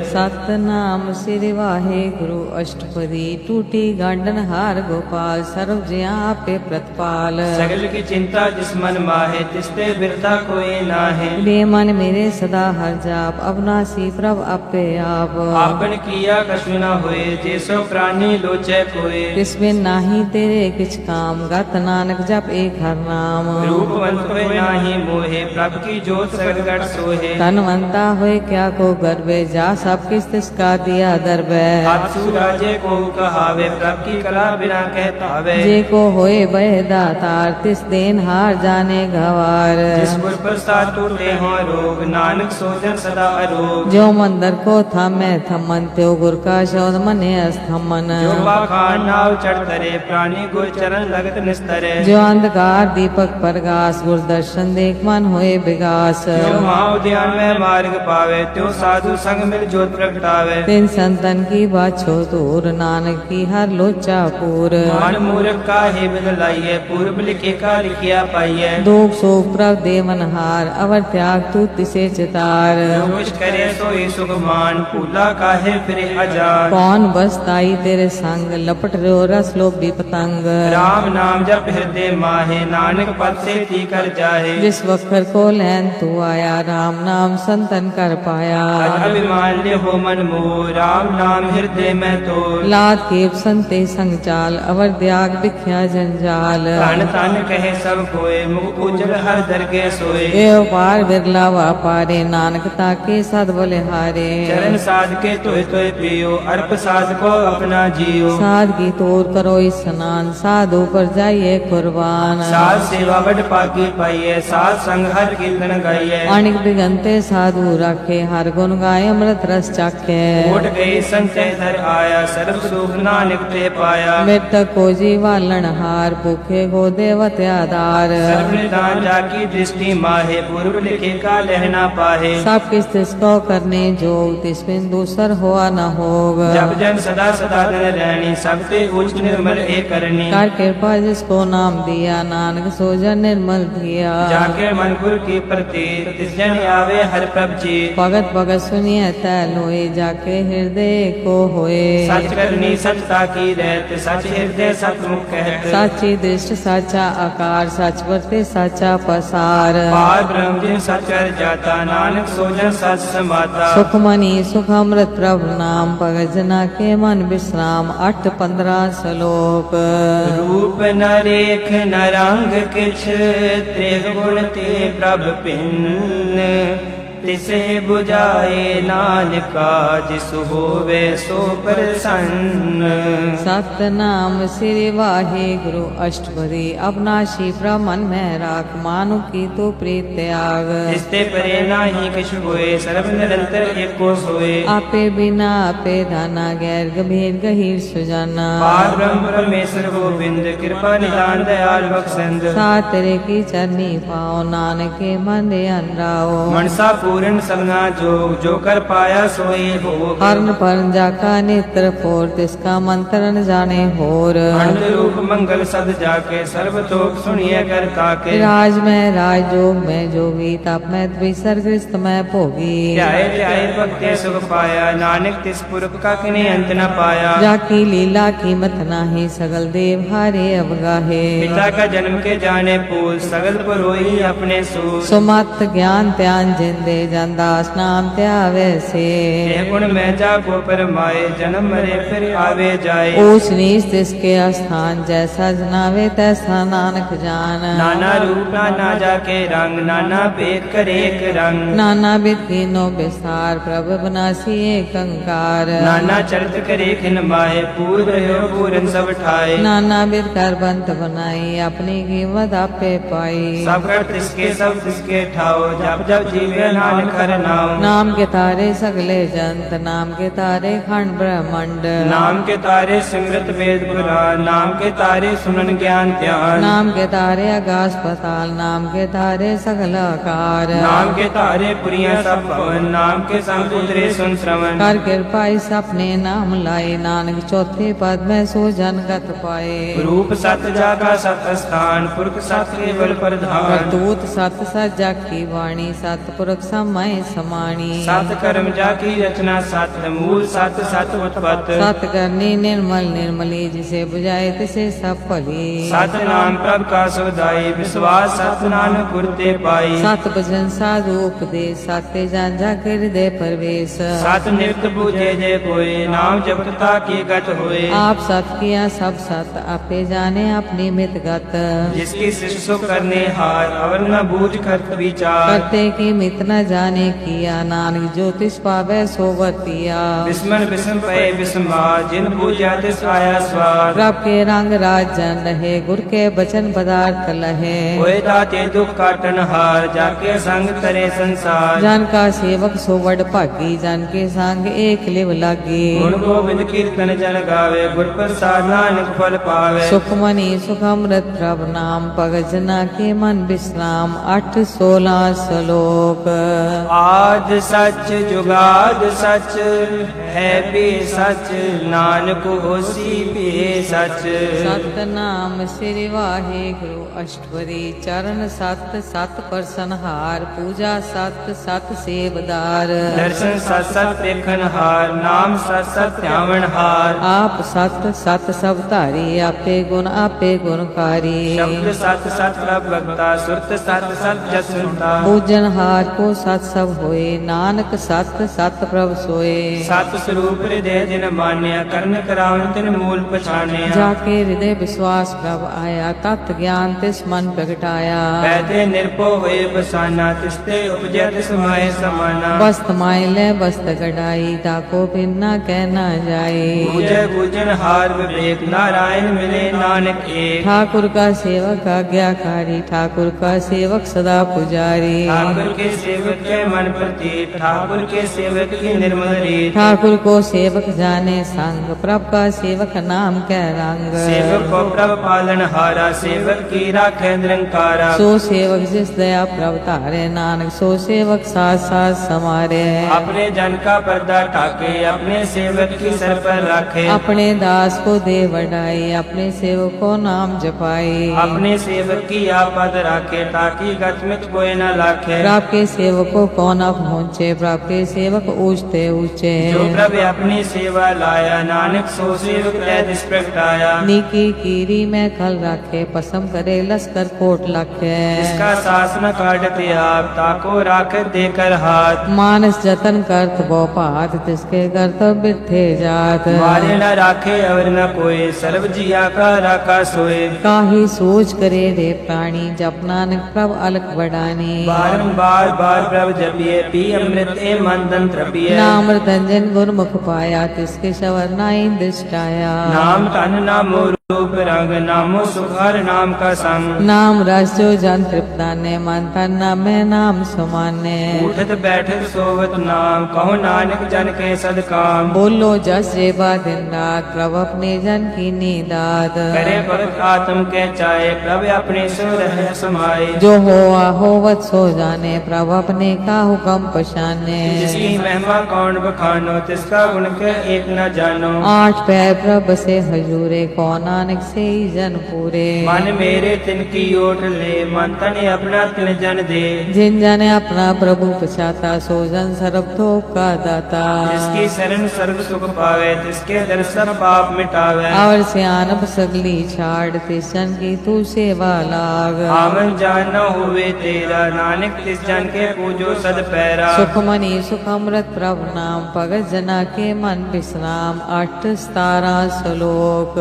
[SPEAKER 2] सतनाम श्री वाहे गुरु अष्टपदी, टूटी गांडन हार गोपाल। सर्व जया पे प्रतिपाल।
[SPEAKER 1] सगल की चिंता जिस मन माहे, तिसते बिरथा कोई नाहे।
[SPEAKER 2] ले मन मेरे सदा हर जाप, अवनासी प्रभ आपे आप।
[SPEAKER 1] आपन किया कछु न होए, जैसो प्राणी लोचे कोय।
[SPEAKER 2] तिस बिन नाही तेरे किछ काम, गत नानक जप एक हर नाम।
[SPEAKER 1] रूपवंत होए नाही मोहे, प्रभ की जोत सगल सोहे।
[SPEAKER 2] धनवंता होए क्या को गर्वे, जा सब किस तिसका दिया दरबे।
[SPEAKER 1] हाथसु राजे को कहावे, प्रभ की कला बिना कहतावे।
[SPEAKER 2] जे को होए बह दातार, तिस देन हार जाने गवार।
[SPEAKER 1] जिस गुर प्रसाद टूटे हो रोग, नानक सोजन सदा अरोग।
[SPEAKER 2] जो मंदर को थमे थमन, त्यो गुर का शोध मने अस्थमन।
[SPEAKER 1] जो पाखांड नाव चढ़ तरे, प्राणी गुर चरण लगत निस्तरे।
[SPEAKER 2] जो अंधकार दीपक प्रकाश, गुर दर्शन देख मन होए विकास।
[SPEAKER 1] जो महाउद्यान में मार्ग पावे, त्यो साधु संग मिल जोत प्रगटावे।
[SPEAKER 2] तिन संतन की बाछो दूर, नानक की हर लोचा पूर।
[SPEAKER 1] मन मूर्ख का हे बदलाइए, पूर्व लिखे का लिखिया पाइए।
[SPEAKER 2] दुख शोक प्रभ देवन हार, अवर त्याग तू तिसे चितार।
[SPEAKER 1] जो कुछ करे सो ही सुख मान, फूला काहे फिरे हजार।
[SPEAKER 2] कौन बसताई तेरे संग, लपट रो रस लोभी पतंग।
[SPEAKER 1] राम नाम जप हृदय माहे, नानक पद से तीकर जाहे।
[SPEAKER 2] जिस वक्र को लैन तू आया, राम नाम संतन कर पाया।
[SPEAKER 1] अभिमान ले हो मन मोह, राम नाम हृदय में तो।
[SPEAKER 2] लाद केव संते संग चाल, अवर त्याग बिख्या जंजाल।
[SPEAKER 1] तन तन कहे सब कोय, मुख उजल हर दरगे सोए।
[SPEAKER 2] एव पार बिरला वापारे, नानक ताके सद बलिहारे।
[SPEAKER 1] चरण साध के तोय तोय पियो, अर्प साध को अपना जियो।
[SPEAKER 2] साध की तोर करो स्नान, साधु पर जाइए कुर्बान।
[SPEAKER 1] साध सेवा बड़ पाकी पाइए, साध संग हर कीर्तन गाइए।
[SPEAKER 2] अणिक दिगंते साधु राखे, हर गुण गाय अमृत रस चाखे।
[SPEAKER 1] ओट गई संचय धर आया, सर्व सुख नानक ते पाया।
[SPEAKER 2] मृतक को जीवालन हार, भूखे को देवत आधार।
[SPEAKER 1] सर्वनिदान जाकी दृष्टि माहे, पूर्व लिखे का लहना पाहे।
[SPEAKER 2] सब किस तिसको करने जोग, तिस बिन दूसर हुआ न होग।
[SPEAKER 1] जब जन सदा सदा धन रहनी, सबसे उच्च निर्मल एक करनी।
[SPEAKER 2] कर कृपा जिसको नाम दिया, नानक सोजन निर्मल दिया।
[SPEAKER 1] जाके मन गुर की प्रति, तिस जन आवे हर प्रभ जी।
[SPEAKER 2] भगत भगत सुनिए तैल होए, जाके हृदय को होए।
[SPEAKER 1] सच करनी सचता की रहत, सच हृदय सतमुख कहत।
[SPEAKER 2] साची दृष्ट साचा आकार, सच वर्ते साचा पसार।
[SPEAKER 1] पार ब्रह्म जिन सच कर जाता, नानक सोजन सच समाता।
[SPEAKER 2] सुख मनी सुख अमृत प्रभु नाम, भगत जना के मन विश्राम। 8-15 श्लोक।
[SPEAKER 1] रूप न रेख न रंग किछ, त्रिगुण ते प्रभ भिन्न। तिसे बुझाए नानका जिसु होवे सो प्रसन्न।
[SPEAKER 2] सतनाम श्री वाहे गुरु अष्टपदी अविनाशी ब्रह्मन में राख मानु की तो प्रीत त्याग।
[SPEAKER 1] तिसते परे नाही किछ होए सर्व निरंतर एको सोए।
[SPEAKER 2] आपे बिना आपे दाना गैर गंभीर गहीर सुजाना।
[SPEAKER 1] पार ब्रह्म परमेश्वर गोविंद कृपा निधान दयाल बख्शंद।
[SPEAKER 2] सात तेरे की चरनी पाओ नानक के मन दे अनराओ।
[SPEAKER 1] मनसा पूर्ण सबना जोग जो कर पाया सोई भोग।
[SPEAKER 2] हरण पर जाका नेत्र फोर तिसका मंत्र न जाने होर।
[SPEAKER 1] अनंत रूप मंगल सद जाके सर्वतोक सुनिए करता के।
[SPEAKER 2] राज में राज जोग में जोगी तप में द्विसर्गस्त में भोगी।
[SPEAKER 1] ध्याए ध्याए भक्ति सुख पाया नानक तिस पुरख का किने अंत न पाया।
[SPEAKER 2] जाकी लीला कीमत नाही सगल देव हारे अवगाहे।
[SPEAKER 1] पिता का जन्म के जाने पूल सगल पुरोही अपने सूल।
[SPEAKER 2] सुमत ज्ञान त्यान जिंदे जनदास नाम त्यावे से।
[SPEAKER 1] यह गुण में जाको परमाए जन्म मरे फिर आवे जाए।
[SPEAKER 2] ऊंच नीच तिसके स्थान जैसा जनावे तैसा नानक जान।
[SPEAKER 1] नाना रूप नाना जाके रंग नाना भेद करे एक रंग।
[SPEAKER 2] नाना विध कीनो विस्तार प्रभु बनासी एक अंकार।
[SPEAKER 1] नाना चरित करे खिन माहे पूर्व रहो पूरन सब ठाए।
[SPEAKER 2] नाना विध कर बंत बनाई अपनी कीमत आपे पाई।
[SPEAKER 1] सब कर तिसके ठाओ जब जब जीवे नानक हर नाम।
[SPEAKER 2] नाम के तारे सगले जंत नाम के तारे खंड ब्रह्मंड।
[SPEAKER 1] नाम के तारे सिमरत वेद पुराण नाम के तारे सुनन ज्ञान ध्यान।
[SPEAKER 2] नाम के तारे आकाश पाताल नाम के तारे सगल आकार।
[SPEAKER 1] नाम के तारे पुरिया सब भवन नाम के संग उतरे सुन श्रवण।
[SPEAKER 2] कर कृपा इस अपने नाम लाई नानक चौथे पद में सो जनगत पाए।
[SPEAKER 1] रूप सत जागा सत स्थान पुरख सत केवल प्रधान।
[SPEAKER 2] करतूत सत सज्जा की वाणी सत पुरख समय समाणी।
[SPEAKER 1] सत कर्म जाकी रचना सत मूल सत सत उत्पत्त।
[SPEAKER 2] सत करनी निर्मल निर्मली जिसे बुझाए तिसे सब भली।
[SPEAKER 1] सत नाम प्रभ का सुधाई विश्वास सत नानक गुरते पाई।
[SPEAKER 2] सत भजन साधु उपदेश सत्य जान जा हृदय प्रवेश।
[SPEAKER 1] सत नित्य पूजे जे कोई नाम जपता की गत होए।
[SPEAKER 2] आप सत किया सब सत आपे जाने अपनी मित गत।
[SPEAKER 1] जिसकी शिष्य करने हार अवर न बूझ कर विचार।
[SPEAKER 2] करते की मित न जाने किया नानक ज्योतिष पावे सोवतिया।
[SPEAKER 1] विस्मन विस्म पे विस्मा जिन पूजा तिस आया स्वाद।
[SPEAKER 2] प्रभ के रंग राज जन रहे गुर के बचन पदार्थ लहे।
[SPEAKER 1] होए दाते दुख काटन हार जाके संग करे संसार।
[SPEAKER 2] जन का सेवक सोवड भागी जन के संग एक लिव लागी।
[SPEAKER 1] गुण गोविंद कीर्तन जन गावे गुर प्रसाद नानक फल पावे।
[SPEAKER 2] सुखमणि सुखमृत प्रभ नाम भगत जना के मन विश्राम। 8-16 श्लोक।
[SPEAKER 1] आद सच जुगाद सच है भी सच नानक होसी भी सच।
[SPEAKER 2] सतनाम श्री वाहे गुरु अष्टपदी चरण सत सत परसन हार। पूजा सत सत सेवदार।
[SPEAKER 1] दर्शन सत सत देखन हार नाम सत सत ध्यावन हार।
[SPEAKER 2] आप सत सत सब धारी आपे गुणकारी।
[SPEAKER 1] शब्द सत सत प्रभ भक्ता सुरत सत सत जसुनता।
[SPEAKER 2] पूजन हार को सत सब होए नानक सत सत प्रभ सोए।
[SPEAKER 1] सत स्वरूप हृदय जिन मान्या कर्ण करावन तिन मूल पछान्या।
[SPEAKER 2] जाके हृदय विश्वास प्रभ आया तत् ज्ञान तिस मन प्रगटाया।
[SPEAKER 1] कहते निर्भो हुए बसाना तिस्ते उपजय तिस माय समाना।
[SPEAKER 2] वस्त माइले वस्त कढ़ाई ताको फिर न कहना जाए।
[SPEAKER 1] पूजय पूजन हार विवेक नारायण मिले नानक एक।
[SPEAKER 2] ठाकुर का सेवक आज्ञाकारी ठाकुर का सेवक सदा पुजारी।
[SPEAKER 1] ठाकुर के सेवक के मन प्रति ठाकुर के सेवक की निर्मल रीत।
[SPEAKER 2] ठाकुर को सेवक जाने संग प्रभ का सेवक नाम कै रंग।
[SPEAKER 1] सेवक को प्रभ पालन हारा सेवक की राखे निरंकारा।
[SPEAKER 2] सो सेवक जिस दया प्रभ तारे नानक सो सेवक साथ साथ समारे।
[SPEAKER 1] अपने जन का पर्दा ठाके अपने सेवक की सर पर रखे।
[SPEAKER 2] अपने दास को दे बढ़ाई अपने सेवक को नाम जपाई।
[SPEAKER 1] अपने सेवक की आपद राखे ताकि गतमित कोई न लाखे।
[SPEAKER 2] प्रभ के सेवकों को न पहुँचे प्रभ के सेवक ऊंचते ऊंचे।
[SPEAKER 1] जो प्रभु अपनी सेवा लाया नानक सो सेवक दिस प्रगटाया।
[SPEAKER 2] नीकी कीरी में खल रखे पसम करे लश्कर कोट लखे।
[SPEAKER 1] इसका शासन काटते आप ताको राख देकर हाथ।
[SPEAKER 2] मानस जतन करत वो पात तिसके करत बिरथे जात।
[SPEAKER 1] मारे न राखे और न कोई सर्व जिया का राखा सोए।
[SPEAKER 2] काहि सोच करे रे प्राणी जप नानक प्रभ अलख बढ़ानी।
[SPEAKER 1] बारंबार बार प्रभ जपिए पी अमृत ए मन दन त्रपिए
[SPEAKER 2] नाम रतंजन गुरमुख पाया तिसके सवर नाई दिष्टाया
[SPEAKER 1] नाम तन नामो रूप रंग नामो सुखर नाम का संग
[SPEAKER 2] नाम रस जो जन तृप्ताने मन तन नामे नाम सुमाने
[SPEAKER 1] उठत बैठत सोवत नाम कहो नानक जन के सदकाम
[SPEAKER 2] बोलो जस जेबा दिन रात प्रभ अपने जन की नीदात
[SPEAKER 1] करे भगत आत्म के चाहे प्रभ अपने सो रह समाये
[SPEAKER 2] जो होवत सो जाने प्रभ अपने का हुक्म पशाने
[SPEAKER 1] जिसकी महिमा कौन बखानो तिसका गुण के एक न जानो
[SPEAKER 2] आठ पैर प्रभ से हजूरे को नानक से ही जन पूरे
[SPEAKER 1] मन मेरे तिनकी ओट ले मन तन अपना तिन जन दे
[SPEAKER 2] जिन जने अपना प्रभु पछाता सो जन सर्व थोक का दाता
[SPEAKER 1] जिसकी शरण सर्व सुख पावे तिसके दर सब पाप मिटावे
[SPEAKER 2] और सियानप सगली छाड़ तिस जन की तू सेवा लाग
[SPEAKER 1] आमन जान न हुए तेरा नानक तिस जन के पूजो सद पैरा
[SPEAKER 2] सुखमणि सुख अमृत प्रभ नाम भगत जना के मन विश्राम 8 17 श्लोक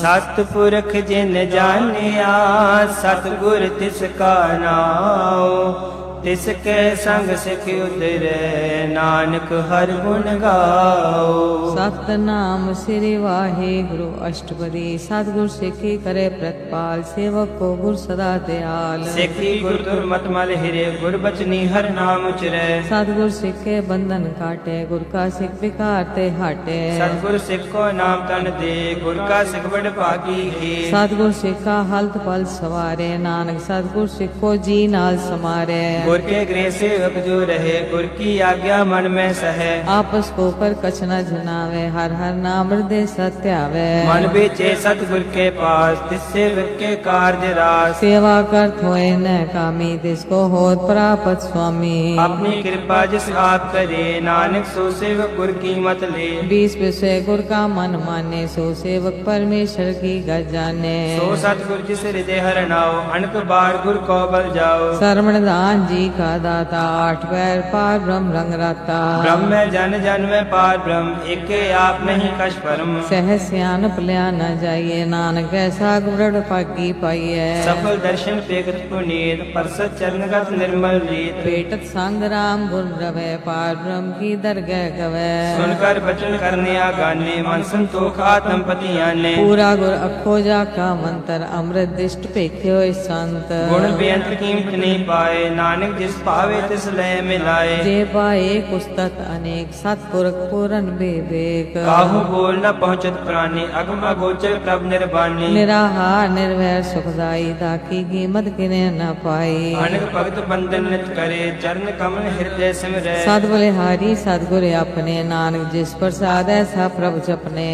[SPEAKER 1] सतपुरख जिन जानिया सतगुर तिसका नाम तिसके संग सिख उतरे नानक हर गुण गाओ
[SPEAKER 2] सतनाम श्री वाहे गुरु अष्टपदी सतगुर सिखी करे प्रतिपाल सेवक को गुर सदा दयाल
[SPEAKER 1] सिखी गुर दुर्मत मल हिरे गुर बचनी हर नाम उचरे
[SPEAKER 2] सतगुर सिखे बंधन काटे गुर का सिख विकार ते हटे
[SPEAKER 1] सतगुर सिख को नाम तन दे गुर का सिख बड़ भागी है
[SPEAKER 2] सतगुर सिखा हल्त पल सवारे नानक सतगुर सिखो जी नाल समारे
[SPEAKER 1] गुर के गृह सेवक जो रहे गुर की आज्ञा मन में सहे
[SPEAKER 2] आपस को पर कछ न जनावे हर हर नाम हृदय सत्यावे
[SPEAKER 1] मन बेचे सतगुर के पास तिस सेवक के कार्य रास
[SPEAKER 2] सेवा करत होए न कामी तिसको होत प्राप्त स्वामी
[SPEAKER 1] अपनी कृपा जिस आप करे नानक सो सेवक गुर की मत ले
[SPEAKER 2] 20 विषय गुर का मन माने सो सेवक परमेश्वर की गज जाने
[SPEAKER 1] सो सतगुर जिस हृदय हरनाओ अनक बार गुर को बल जाओ
[SPEAKER 2] श्रवण दान जी का दाता 8 पैर पार ब्रह्म रंग राता
[SPEAKER 1] ब्रह्म में जन जन में पार ब्रह्म एके आप नहीं कश परम
[SPEAKER 2] सहस सियान पल्या न जाइए नानक ऐसा गुरड़ पाकी पाइए
[SPEAKER 1] सफल दर्शन पेगत पुनीत परसत चरणगत निर्मल रीत
[SPEAKER 2] पेटत संग राम गुण रवे पार ब्रह्म की दरगह गवे
[SPEAKER 1] सुनकर बचन करने आगाने मन संतोख आत्म पति आने
[SPEAKER 2] पूरा गुर अखो जा का मंत्र अमृत दिष्ट पेख्यो संत
[SPEAKER 1] गुण बेअंत कीमत नहीं पाए नानक जिस पावे तिस लय मिलाए
[SPEAKER 2] जे पाए पुस्तक अनेक सतपुरख पूरन बेबेक
[SPEAKER 1] काहू बोल न पहुँचत प्राणी अगम अगोचर प्रभ निर्वाणी
[SPEAKER 2] निराहार निर्वैर सुखदाई ताकि कीमत किने न पाई
[SPEAKER 1] अनक भगत बंधन नित करे चरण कमल हृदय सिमरै
[SPEAKER 2] सद बलिहारी सदगुर अपने नानक जिस प्रसाद ऐसा प्रभ जपने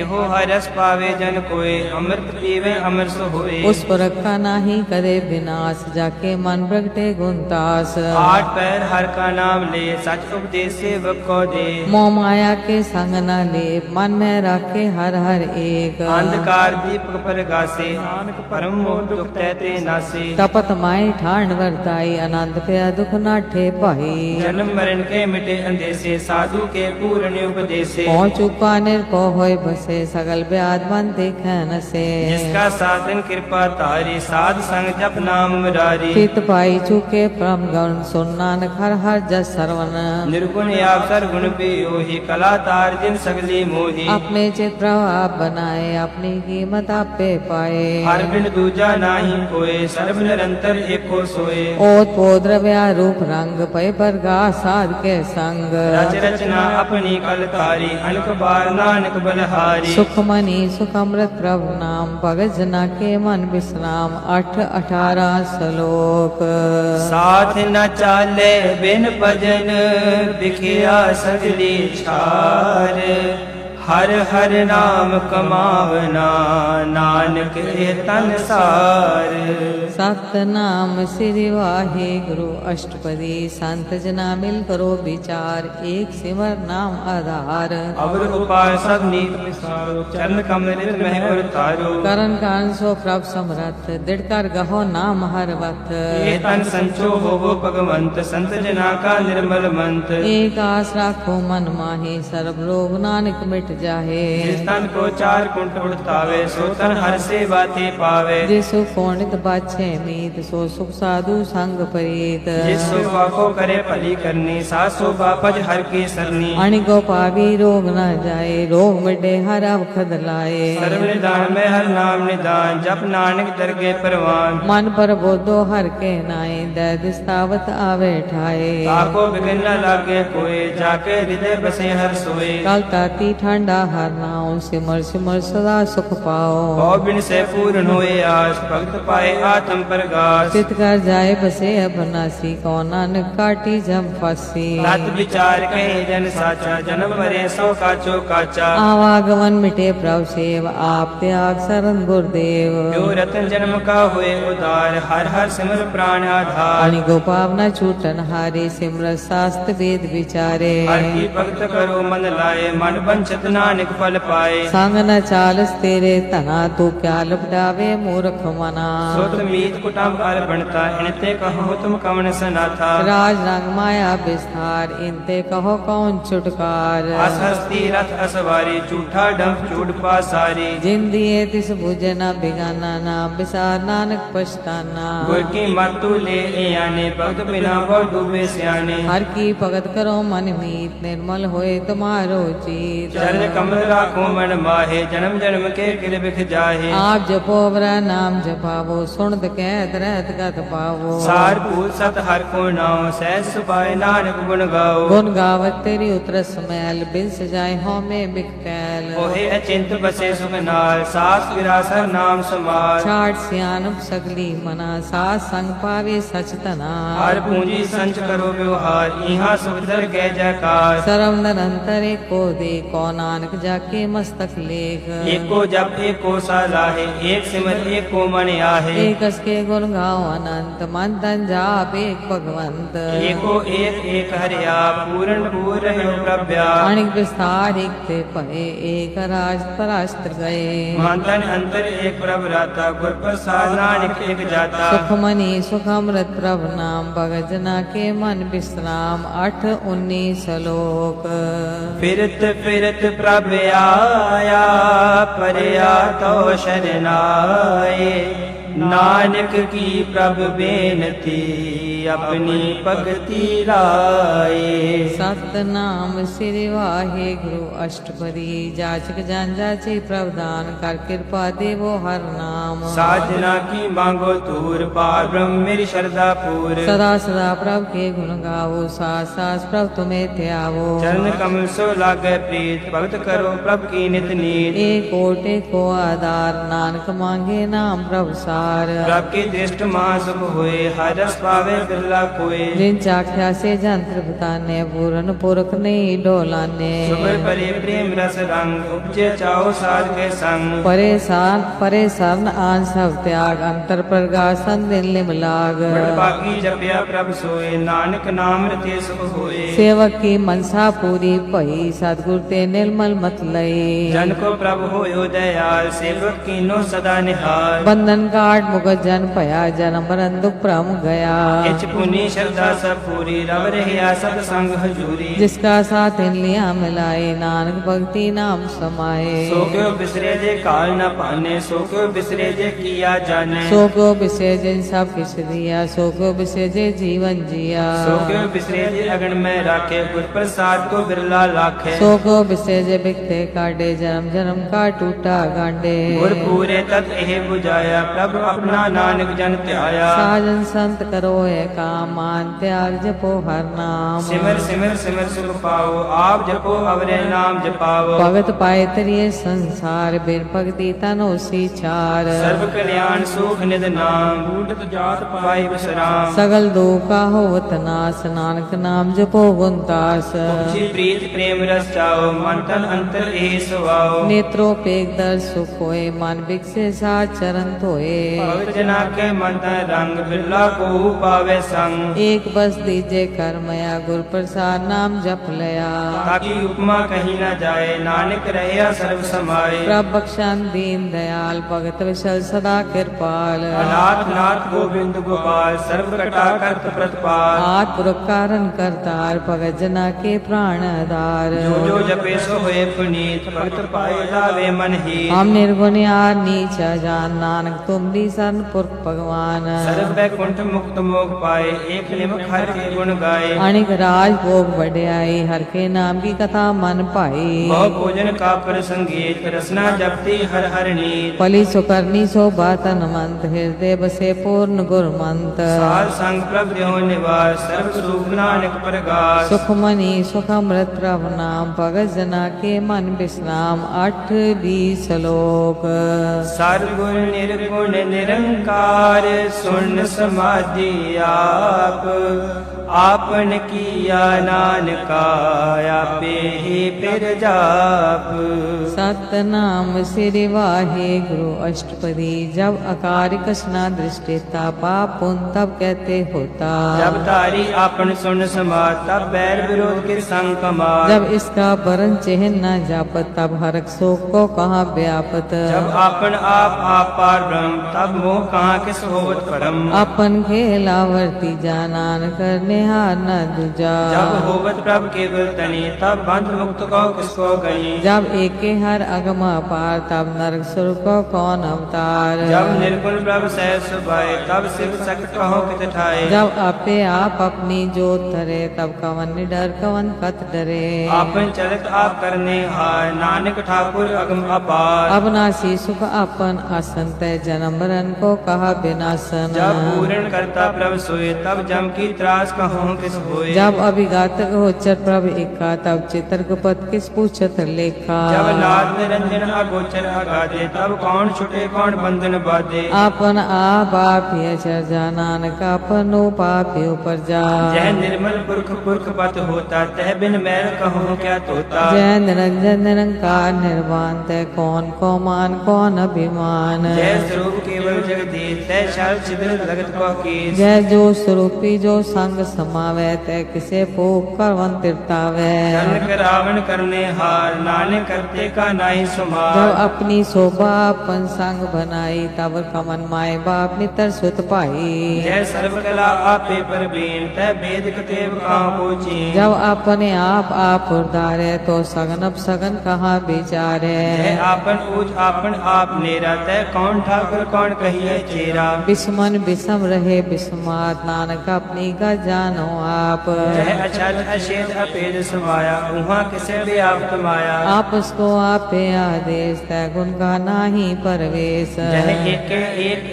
[SPEAKER 1] एहो हरस पावे जन कोय अमृत पीवे अमर सो होए
[SPEAKER 2] उस पुरख का नाही करे विनाश जाके मन प्रगटे गुणतास
[SPEAKER 1] 8 पैर हर का नाम ले सच उपदेश सेवक को दे
[SPEAKER 2] मोह माया के संग न ले मन में रखे हर हर एक
[SPEAKER 1] अंधकार दीपक पर गासे नानक परम मोह दुख तैते नासे
[SPEAKER 2] तपत माई ठाण वरताई अनंत पे दुख नाठे पाई
[SPEAKER 1] जन्म मरण के मिटे अंधेसे साधु के पूर्ण उपदेसे
[SPEAKER 2] पहुँच चुका निर्भो होय बसे सगल ब्याद मन देखे न से
[SPEAKER 1] जिसका साधन कृपा तारी साध संग जप नाम मुरारी
[SPEAKER 2] चित पाई चुके परम गण सुन नानक हर हर जस सरवन
[SPEAKER 1] निर्गुण आप सर्वगुण बेयोही कला तार जिन सगली मोही
[SPEAKER 2] अपने चित प्रभाव बनाए अपनी कीमत आपे पाए
[SPEAKER 1] हर बिन दूजा नाही कोय सर्व निरंतर एको सोए
[SPEAKER 2] ओत पोद्रव्या रूप रंग पै बरगा साध के संग
[SPEAKER 1] रच रचना अपनी कलकारी अनक बार नानक बलहारी
[SPEAKER 2] सुख मनी सुख अमृत प्रभु नाम भगत जना के मन विश्राम 8 18 श्लोक
[SPEAKER 1] साथ न चाले बिन भजन बिखिया सगली छार हर हर नाम कमावना नानक ए तन सार
[SPEAKER 2] सतनाम श्री वाहे गुरु अष्टपदी संत जना मिल करो विचार एक सिमर नाम आधार
[SPEAKER 1] अवर उपाय सब नीत विसारो चरण कमल मह और तारो
[SPEAKER 2] करण कान सो प्रभ समरथ दृढ़ कर गहो नाम हर वक्त
[SPEAKER 1] ये तन संचो होवो भगवंत संत जना का निर्मल मंत्र
[SPEAKER 2] एक आस राखो मन माहे सर्व रोग नानक मिट जाहे।
[SPEAKER 1] जिस तन को चार कुंट उड़तावे सो तन हर से बाते पावे।
[SPEAKER 2] जिस सुख कोणित बाछे मीत सो सुख साधु संग परीत।
[SPEAKER 1] जिस शोभा को करे भली करनी सा शोभा पज हर की सरनी।
[SPEAKER 2] अणिको पावी रोग न जाए रोग मिटे हर अवखद लाए।
[SPEAKER 1] सर्व निदान में हर नाम निदान जप नानक दरगे परवान।
[SPEAKER 2] मन पर बोधो हर के नाए दैद स्थावत आवे ठाए।
[SPEAKER 1] ताको बिघन न लागे कोई जाके हृदय बसे हर सोए।
[SPEAKER 2] कल ताती ठंडा हर नाउ सिमर सिमर सदा सुख पाओ।
[SPEAKER 1] और बिन से पूर्ण होए आस भक्त पाए आत्म प्रकाश।
[SPEAKER 2] चित कर जाए बसे अबनासी कौ नानक काटी जम फांसी।
[SPEAKER 1] तत् विचार कहे जन साचा जन्म मरे सौ काचो काचा।
[SPEAKER 2] आवागमन मिटे प्रभु सेव आप त्याग शरण गुरुदेव।
[SPEAKER 1] जो रतन जन्म का हुए उदार हर हर सिमर प्राण आधार।
[SPEAKER 2] अणि गोपाव न छूटन हारे सिमर शास्त्र वेद विचारे।
[SPEAKER 1] हर की भक्त करो मन लाए मन बंचत नानक फल पाए।
[SPEAKER 2] संग न चालस तेरे तना तू क्या लपटावे मूर्ख मना।
[SPEAKER 1] सोत मीत कुटुंब अर बनता इनते कहो तुम कवन सनाथा।
[SPEAKER 2] राज रंग माया विस्तार इनते कहो कौन छुटकार।
[SPEAKER 1] अस हस्ती रथ असवारी झूठा डंफ चूड़ पासारी।
[SPEAKER 2] जिन दिए तिस बुझ न बिगाना नाम विसार नानक पछताना।
[SPEAKER 1] गुर की मातु ले आने भक्त बिना बहु डूबे सियाने।
[SPEAKER 2] हर की भगत करो मन मीत निर्मल होए तुम्हारो जीत।
[SPEAKER 1] चरण कमल राखो मन माहे जन्म जन्म के किल बिख जाहे।
[SPEAKER 2] आप जपो वरा नाम जपावो सुनत कहत रहत गत पावो।
[SPEAKER 1] सार पूत सत हर को नाम सहज सुपाए नानक गुण गाओ।
[SPEAKER 2] गुण गावत तेरी उतरस मैल बिन सजाए हो में बिख कैल।
[SPEAKER 1] ओहे अचिंत बसे सुख नाल सास विरासर नाम समाल।
[SPEAKER 2] छाट सियानप सगली मना सास संग पावे सच तना।
[SPEAKER 1] हर पूंजी संच करो व्यवहार यहाँ सुख दर गए जयकार।
[SPEAKER 2] सरम निरंतर को दे को नानक जाके मस्तक लेख।
[SPEAKER 1] एको जप एको सालाहे एक सिमर एको मन आहे।
[SPEAKER 2] एक के गुण गाओ अनंत मन तन जाप एक भगवंत।
[SPEAKER 1] एको एक हरिया पूर्ण पूर्ण है प्रभ्या।
[SPEAKER 2] अणिक विस्तार एक ते परे एक राज परास्त्र गए।
[SPEAKER 1] मंथन अंतर एक प्रभ राता गुर प्रसाद नानक एक जाता।
[SPEAKER 2] सुख मनी सुख अमृत प्रभ नाम भगजना के मन विश्राम 8-19 श्लोक।
[SPEAKER 1] फिरत फिरत प्रभ आया परया तो शरनाए। नानक की प्रभ बेनती अपनी भगति लाए।
[SPEAKER 2] सतनाम श्री वाहे गुरु अष्टपदी जाचक जन जाचे प्रवदान कर कृपा देवो हर नाम।
[SPEAKER 1] साजना की मांगो तूर पार ब्रह्म मेरी श्रद्धा पूर।
[SPEAKER 2] सदा सदा प्रभ के गुण गावो सास सास प्रभ तुम्हें त्यावो।
[SPEAKER 1] चरण कमल सो लागे प्रीत भक्त करो प्रभ की नित नीत।
[SPEAKER 2] एक कोटे को आधार नानक मांगे नाम प्रभ सार।
[SPEAKER 1] प्रभ की दृष्ट मां सुख हुए हर रस पावे बिरला कोय।
[SPEAKER 2] जिन चाख्या से जंत्र बताने पूरन पुरख नहीं डोलाने।
[SPEAKER 1] सुबर परे प्रेम रस रंग उपजे चाओ साध के संग।
[SPEAKER 2] परेशान आन सब त्याग अंतर प्रगासन दिल निमलाग।
[SPEAKER 1] बाकी जपया प्रभ सोए नानक नाम रते सुख होए।
[SPEAKER 2] सेवक की मनसा पूरी पई सतगुर ते निर्मल मत लई।
[SPEAKER 1] जन को प्रभ होयो दयाल सेवक कीनो सदा निहाल।
[SPEAKER 2] बंधन काट मुगत जन पया जन्म मरण दुख प्रम गया।
[SPEAKER 1] किच पुनि श्रद्धा सब पूरी रव रहिया सत्संग हजूरी।
[SPEAKER 2] जिसका साथ इन लिया मिलाए नानक भक्ति नाम समाए।
[SPEAKER 1] सो क्यों बिसरे जे काल न पाने सो क्यों बिसरे जे किया जाने।
[SPEAKER 2] सो को बिसे जिन सब किस दिया सो को बिसे जे जीवन जिया।
[SPEAKER 1] सो क्यों बिसरे जे अगन में राखे गुर प्रसाद को बिरला लाखे।
[SPEAKER 2] सो को बिसे जे बिकते काटे जन्म जन्म का टूटा गांडे।
[SPEAKER 1] गुर पूरे तत् एह बुझाया प्रभु अपना नानक जन त्याया।
[SPEAKER 2] साजन संत करो है काम मान त्याग जपो हर नाम।
[SPEAKER 1] सिमर सिमर सिमर सुख पाओ आप जपो अवरे नाम जपाओ।
[SPEAKER 2] भगत पाए तरिए संसार बिन भक्ति तनो सी चार।
[SPEAKER 1] सर्व कल्याण सुख निध नाम बूढ़त जात पाई विश्राम।
[SPEAKER 2] सगल दुखा होवत नास नानक नाम जपो गुणतास।
[SPEAKER 1] उपजी प्रीत प्रेम रस चाओ मन तन अंतर एह सुवाओ।
[SPEAKER 2] नेत्रोपेग दर सुख होए मन विकसे साथ चरण धोए।
[SPEAKER 1] भगत जना के मन तन रंग बिरला को पावे संग।
[SPEAKER 2] एक बस दीजे कर मया गुर प्रसाद नाम जप लिया।
[SPEAKER 1] ताकि उपमा कहीं न जाए, नानक रहिया सर्व समाए।
[SPEAKER 2] प्रभ बख्शन दीन दयाल, भगत विशल सदा कृपाल।
[SPEAKER 1] अनाथ नाथ गोविंद गोपाल, सर्व कटा करत प्रतिपाल।
[SPEAKER 2] आद पुरख कारण करतार, भगत जना के प्राण आधार।
[SPEAKER 1] जो जपे सो होए पुनीत, भगत पाए लावे मन ही।
[SPEAKER 2] हम निर्गुण यार नीच जान, नानक तुम दी शरण पुरख भगवान।
[SPEAKER 1] सर्व बैकुंठ मुक्त मोख पाए, एक निमक हर के गुण गाए।
[SPEAKER 2] अनिक राज भोग बढ़ियाई, हर के नाम की कथा मन पाई।
[SPEAKER 1] बहु भोजन का प्रसंगीत, रसना जपती हर हर नीत।
[SPEAKER 2] पली सुकरनी शोभा तन मंत, हृदय बसे पूर्ण गुरमंत।
[SPEAKER 1] साध संग प्रभ देहो निवास, सर्व सुख नानक प्रगास।
[SPEAKER 2] सुखमणि सुखमृत प्रभ नाम, भगत जना के मन विश्राम। 8 श्लोक।
[SPEAKER 1] सर्वगुण निर्गुण निरंकार, सुन समाधि आप। आपन किया नानका, आपे ही फिर जाप।
[SPEAKER 2] सतनाम श्री वाहे गुरु अष्टपदी, जब अकार कसना दृष्टिता, पाप पुण्य तब कहते होता।
[SPEAKER 1] जब तारी आपन सुन समाज, तब बैर विरोध के संग कमार।
[SPEAKER 2] जब इसका वरण चिन्ह न जापत, तब हरक शोक को कहाँ व्यापत।
[SPEAKER 1] जब आपन आप पार ब्रह्म, तब मोह कहाँ किस होवत परम।
[SPEAKER 2] अपन खेलावर्ती जानान, करने हार न दूजा।
[SPEAKER 1] जब होवत प्रभ केवल तनी, तब बंध मुक्त को किसको गई।
[SPEAKER 2] जब एके हर अगम अपार, तब नरक सुर को कौन अवतार।
[SPEAKER 1] जब निर्गुण प्रभ सह सुभाए, तब शिव शक्त कहो कित ठाए।
[SPEAKER 2] जब अपे आप अपनी जोत धरे, तब कवन निडर कवन कत डरे।
[SPEAKER 1] आपन चलित आप करने हार, नानक ठाकुर अगम अपार।
[SPEAKER 2] अविनाशी सुख अपन आसन, तय जन्म मरण को कहा विनाशन।
[SPEAKER 1] जब पूर्ण करता प्रभ सोए, तब जम की त्रास कहो किस होए।
[SPEAKER 2] जब अभिघात गोचर प्रभ एका, तब चित्र गुपत किस पूछत लेखा।
[SPEAKER 1] जब नाद निरंजन अगोचर अगाधे, तब कौन छुटे कौन बंधन बाधे।
[SPEAKER 2] आपन आप ही चर्चा, नानक अपन पाप ऊपर जा।
[SPEAKER 1] जय निर्मल पुरख पुरख पत होता, तह बिन मैल कहो क्या तोता।
[SPEAKER 2] जय निरंजन निरंकार निर्वाण, तय कौन को मान कौन अभिमान।
[SPEAKER 1] जय स्वरूप केवल जगदीश, तय शाल छिद्र लगत को कीस।
[SPEAKER 2] जय जो स्वरूपी जो संग समावे, तय किसे भोग करवन तिरतावे।
[SPEAKER 1] जन रावण करने हार, नानक करते का नाई सुमार।
[SPEAKER 2] जब अपनी शोभा अपन संग बनाई, तब कमन माए बाप नितर सुत पाई।
[SPEAKER 1] जय सर्व कला आपे परवीन, तय वेद कतेव कहाँ पूछी।
[SPEAKER 2] जब अपने आप उदारे, तो सगन अब सगन कहाँ विचारे।
[SPEAKER 1] जय आपन ऊज आपन आप नेरा, तय कौन ठाकुर कौन कहिए चेरा।
[SPEAKER 2] बिस्मन बिसम रहे बिस्मात, नानक अपनी का जानो आप।
[SPEAKER 1] जय अचल अशेष अपेज समाया, उहाँ किसे व्याप्त माया।
[SPEAKER 2] आप उसको आपे आदेश, तय गुण का नाही परवेश।
[SPEAKER 1] जय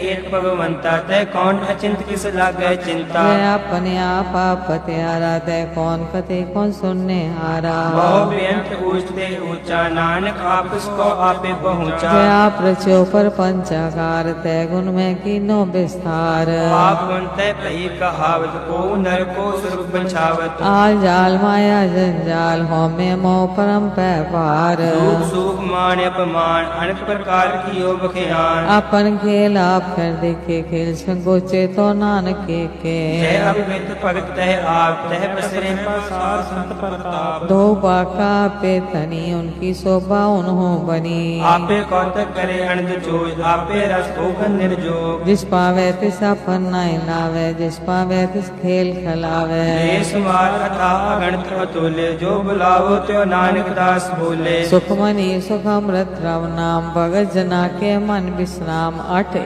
[SPEAKER 1] एक भगवंता, तय कौन अचिंत किस लागे चिंता।
[SPEAKER 2] जय अपने आप पत्यारा, तय कौन कते कौन सुनने हारा।
[SPEAKER 1] बहु बेअंत ऊंचते ऊंचा, नानक आप उसको आपे पहुँचा।
[SPEAKER 2] जय आप रचो पर पंचाकार, तय गुण में कीनो विस्तार।
[SPEAKER 1] आप तय कही कहावत, को नर को स्वरूप बचावत।
[SPEAKER 2] आल जाल माया जंजाल, हो में मोह परम पैपार।
[SPEAKER 1] सुख सुख मान अपमान, अनेक प्रकार की योग बख्यान।
[SPEAKER 2] अपन खेल आप कर देखे, खेल संगोचे तो नानक के।
[SPEAKER 1] जय अभिमित भगत तह आप, तह बसरे प्रसार संत प्रताप।
[SPEAKER 2] दो बाका पे तनी, उनकी शोभा उन्हों बनी।
[SPEAKER 1] आपे कौतक करे अनंत जोज, आपे रस होकर निर्जोग।
[SPEAKER 2] जिस पावे तिस अपन नाई लावे, जिस पावे तिस खेल खलावे।
[SPEAKER 1] देश मार अथा अगणित अतुल्य, जो बुलावो त्यो नानक दास बोले।
[SPEAKER 2] सुखमणि सुखमृत रव नाम, भगत जना के मन विश्राम। 8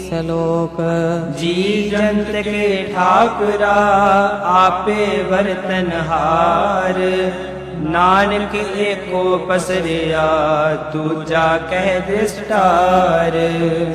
[SPEAKER 2] श्लोक।
[SPEAKER 1] जी जंत के ठाकुरा, आपे बरतन हार। नानक एको पसरिया, दूजा कह दृष्टार।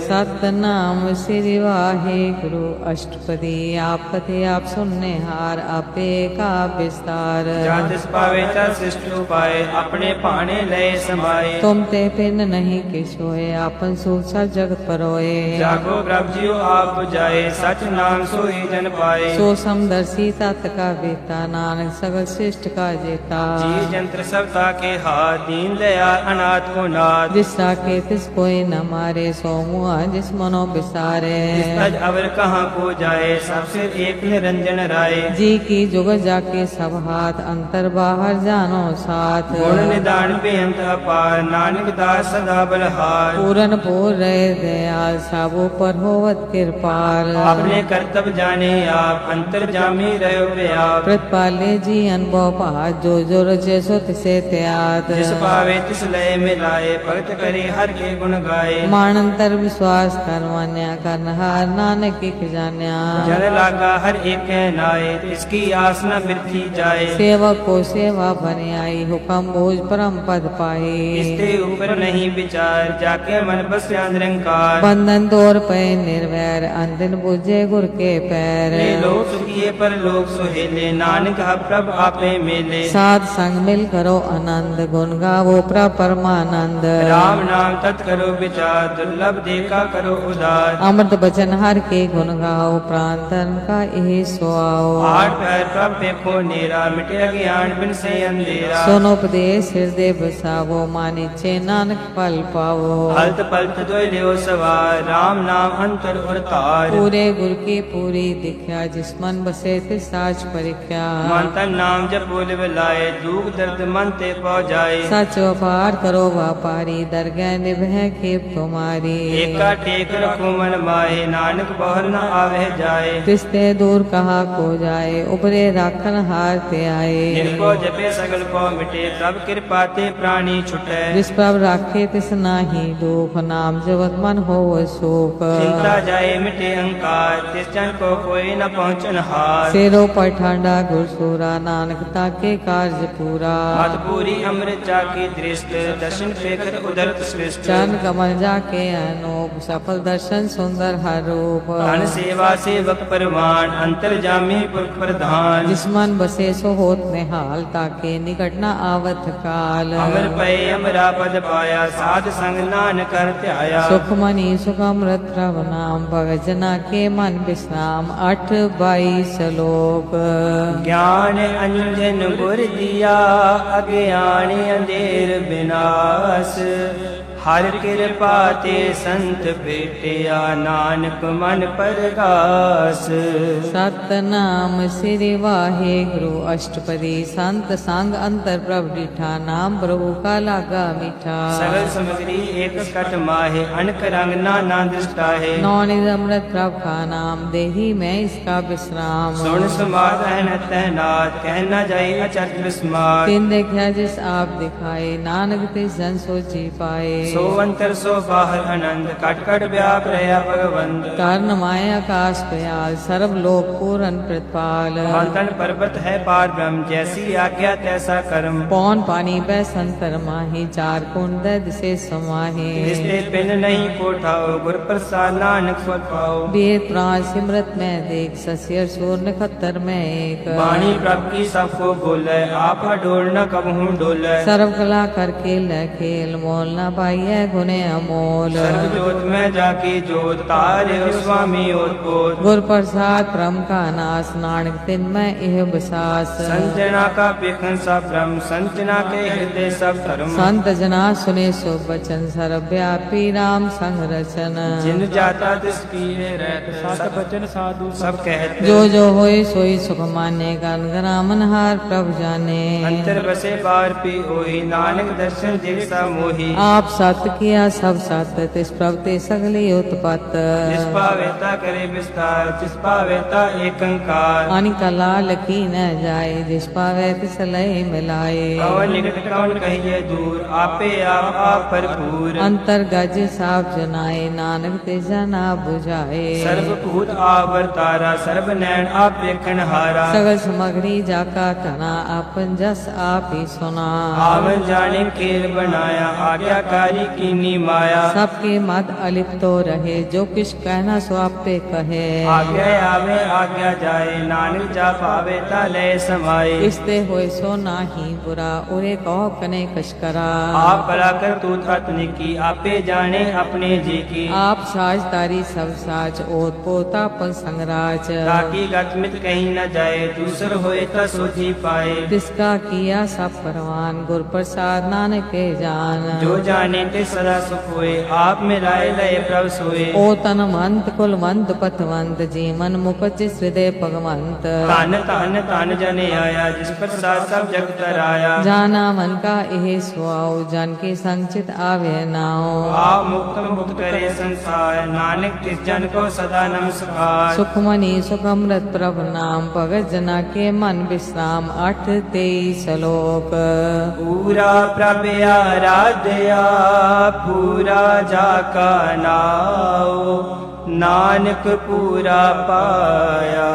[SPEAKER 2] सतनाम श्री वाहे गुरु अष्टपदी, आप कथे आप सुनने हार, आपे का विस्तार।
[SPEAKER 1] जातिस पावे ता शिष्ट उपाय, अपने पाने लय समाये।
[SPEAKER 2] तुम ते पिन नहीं किस होए, आपन सुख सब जगत परोए।
[SPEAKER 1] जागो प्रभ जियो आप जाए, सच नाम सोई जन पाए।
[SPEAKER 2] सो समदर्शी तत् का बेता, नानक सगल श्रेष्ठ का जेता।
[SPEAKER 1] जी जंत्र सब ताके हाथ, दीन दयाल अनाथ को नाथ।
[SPEAKER 2] जिस ताके तिस कोई न मारे, सो मुआ जिस मनो बिसारे।
[SPEAKER 1] तज अवर कहाँ को जाए, सबसे एक निरंजन राय।
[SPEAKER 2] जी की जुग जाके सब हाथ, अंतर बाहर जानो साथ।
[SPEAKER 1] गुण निदान बेअंत अपार, नानक दास सदा बलहार।
[SPEAKER 2] पूरन पूर रहे दयाल, सबो पर होवत कृपाल।
[SPEAKER 1] अपने कर्तव्य जाने आप, अंतर जामी रहो व्याप।
[SPEAKER 2] प्रतिपाले जी अनुभव पात, जो जो रचे सो तिसे त्यात।
[SPEAKER 1] जिस पावे तिस लय मिलाए, भक्त करे हर के गुण गाए।
[SPEAKER 2] मानंतर विश्वास करवान्या, करनहार नानक एक जान्या।
[SPEAKER 1] जन लागा हर एक नाए, इसकी आस न वृद्धि जाए।
[SPEAKER 2] सेवक को सेवा बन आई, हुक्म बोझ परम पद पाए।
[SPEAKER 1] इसके ऊपर नहीं विचार, जाके मन बस निरंकार।
[SPEAKER 2] बंधन तोर पे निर्वैर, अंतिन बुझे गुर के पैर।
[SPEAKER 1] ये लोग सुखिए पर लोग सुहेले, नानक हर प्रभ आपे मेले।
[SPEAKER 2] साध संग मिल करो आनंद, गुण गावो प्रभ परमानंद।
[SPEAKER 1] राम नाम तत् करो विचार, दुर्लभ देखा करो उदार।
[SPEAKER 2] अमृत बचन हर के गुण गाओ, प्राण तन का यही सुआओ।
[SPEAKER 1] आठ पैर प्रभ देखो नेरा, मिटे अज्ञान बिन से अंधेरा।
[SPEAKER 2] सुनो उपदेश हृदय बसावो, मानिचे नानक फल पावो।
[SPEAKER 1] हल्त पल्त दोय लियो सवार, राम नाम अंतर और तार।
[SPEAKER 2] पूरे गुर की पूरी दिख्या, जिस मन बसे तिस साच परीक्षा।
[SPEAKER 1] मन तन नाम जब बोल बिलाए, दुख दर्द मन ते पौ जाए।
[SPEAKER 2] सच व्यापार करो व्यापारी, दरगह निभह खेप तुम्हारी।
[SPEAKER 1] एका टेक रखो मन माए, नानक बहर न आवे जाए।
[SPEAKER 2] तिसते दूर कहा को जाए, उपरे राखन हार ते आए।
[SPEAKER 1] जिनको जपे सगल को मिटे, तब कृपा ते प्राणी छुटे।
[SPEAKER 2] जिस प्रभ राखे तिस नाही दुख, नाम जपत मन हो सुख।
[SPEAKER 1] चिंता जाए मिटे अहंकार, तिस जन को कोई न पहुँचन हार।
[SPEAKER 2] सेरो पर ठांडा गुरसूरा, नानक ताके कार्य पूरा।
[SPEAKER 1] मत पूरी अमृत जाकी दृष्ट, दर्शन पेकर उदरत श्रेष्ठ।
[SPEAKER 2] चरण कमल जाके अनूप, सफल दर्शन सुंदर हर रूप।
[SPEAKER 1] धन सेवा सेवक परमान, अंतर जामी पुरख प्रधान।
[SPEAKER 2] जिस मन बसे सो होत निहाल, ताके निकट न आवत काल।
[SPEAKER 1] अमर पय अमरा पद पाया, साध संग नानक कर त्याया।
[SPEAKER 2] सुख मनी सुख अमृत प्रभ नाम, भगत जना के मन विश्राम। 8-22 श्लोक।
[SPEAKER 1] ज्ञान अंजन गुर दिया, अज्ञान अंधेर विनाश। हर कृपा ते संत भेटिया, नानक मन परगास।
[SPEAKER 2] सतनाम श्री वाहे गुरु अष्टपदी, संत संग अंतर प्रभ डिठा। नाम प्रभु का लागा मीठा।
[SPEAKER 1] सगल सामग्री एक कट माहे, अनक रंग नाना दृष्टा है।
[SPEAKER 2] नौनिध अमृत प्रभ का नाम, देही में इसका विश्राम।
[SPEAKER 1] सुन समाध तहनाथ, कहना जाए अचट विस्मार।
[SPEAKER 2] तीन देखा जिस आप दिखाए, नानक तिस जन सोची पाए।
[SPEAKER 1] सो अंतर सो बाहर अनंत, कट कट व्याप रहा भगवंत।
[SPEAKER 2] कारण माया आकाश पयाल, सर्व लोक पूरन प्रतिपाल।
[SPEAKER 1] मंथन पर्वत है पार ब्रह्म, जैसी आज्ञा तैसा कर्म।
[SPEAKER 2] पौन पानी बह संतर माही, चार कुंड दिसे समाही।
[SPEAKER 1] रिश्ते पिन नहीं कोठाओ, गुर प्रसाद नानक फल पाओ।
[SPEAKER 2] वेद प्राण सिमरत में देख, ससियर सूर नखत्तर में एक।
[SPEAKER 1] वाणी प्रभ की सबको बोले, आप डोल न कबहू डोले।
[SPEAKER 2] सर्व कला कर खेल खेल, मोल न पाइए गुने अमोल।
[SPEAKER 1] सर्व जोत में जाकी जोत, तारे स्वामी ओत।
[SPEAKER 2] गुर प्रसाद परम का नाश, नानक तिन में एह बसास।
[SPEAKER 1] संजना का पेखन सब ब्रह्म, संजना के हृदय सब धर्म।
[SPEAKER 2] संत जना सुने शुभ वचन, सर्वव्यापी राम संग रचन।
[SPEAKER 1] जिन जाता तिस कीरे रहत, सब वचन साधु सब कहते।
[SPEAKER 2] जो जो होए सोई सुख माने, गन गरामन हार प्रभु जाने।
[SPEAKER 1] अंतर बसे बार पी होई, नानक दर्शन दिखसा मोही।
[SPEAKER 2] आप सत किया सब सत, तिस प्रभ ते सगली उत्पत।
[SPEAKER 1] जिस पावेता करे विस्तार, जिस पावेता एकंकार।
[SPEAKER 2] अनिक लाल की न जाए, जिस पावे तिस लय मिलाए।
[SPEAKER 1] कवन निकट कवन कहिए दूर, आपे आप भरपूर।
[SPEAKER 2] अंतर गज साफ जनाए, नानक ते जना बुझाए।
[SPEAKER 1] सर्वभूत आवरतारा, सर्व नैन आप देखन हारा।
[SPEAKER 2] सगल सामग्री जाका तना, आपन जस आप ही सुना।
[SPEAKER 1] आवन जाने खेल बनाया, आज्ञाकारी कीनी माया।
[SPEAKER 2] सबके मद अलिप्तो रहे, जो किछ कहना सो आपे कहे।
[SPEAKER 1] आज्ञा आवे आज्ञा जाए, नानक जा पावे ता ले समाए।
[SPEAKER 2] इसते होए सो नाही बुरा, उरे कहो कने कछ करा।
[SPEAKER 1] आप भला कर तू तत्न की, आपे जाने अपने जी की।
[SPEAKER 2] आप साज तारी सब साज, ओत पोता पन संगराज।
[SPEAKER 1] ताकि गतमित कहीं न जाए, दूसर होए ता सोझी पाए।
[SPEAKER 2] तिसका किया सब परवान, गुर प्रसाद नानक के जान।
[SPEAKER 1] जो जाने ते सदा सुख होए, आप मिलाए लय प्रभ सोए।
[SPEAKER 2] ओ तन मंत कुलवंत पथवंत, जीवन मुकुच हृदय भगवंत।
[SPEAKER 1] तन तन तन जने आया, जिस प्रसाद सब जग तराया।
[SPEAKER 2] जाना मन का एह सुआओ, जन के संचित आवे नाओ।
[SPEAKER 1] आप मुक्त मुक्त करे संसार, नानक तिस जन को सदा नमस्कार।
[SPEAKER 2] सुखमणि सुखमृत प्रभु नाम, भगत जना के मन विश्राम। 8-23 श्लोक।
[SPEAKER 1] पूरा प्रभ आराध्या, पूरा जाका नाओ। नानक पूरा पाया,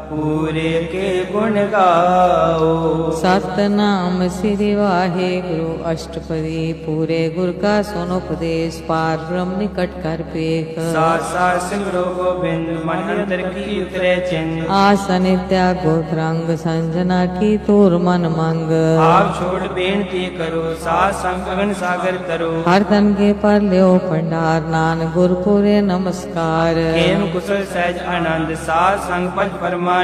[SPEAKER 1] पूरे के गुण गाओ।
[SPEAKER 2] सतनाम श्री वाहे गुरु अष्टपदी, पूरे गुर का सुनो उपदेश। पार ब्रह्म निकट कर पेख।
[SPEAKER 1] साथ साथ सिमरो गोबिंद, मन अंतर की उतरे चिन्ह।
[SPEAKER 2] आसन त्याग गोत्रंग, संजना की तूर मन मंग।
[SPEAKER 1] आप छोड़ बेनती करो, साथ संग गगन सागर करो।
[SPEAKER 2] हर तन के पर ल्यो भंडार, नान गुरपुरे नमस्कार।
[SPEAKER 1] हेम कुशल सहज आनंद, साथ संग पद परमानंद।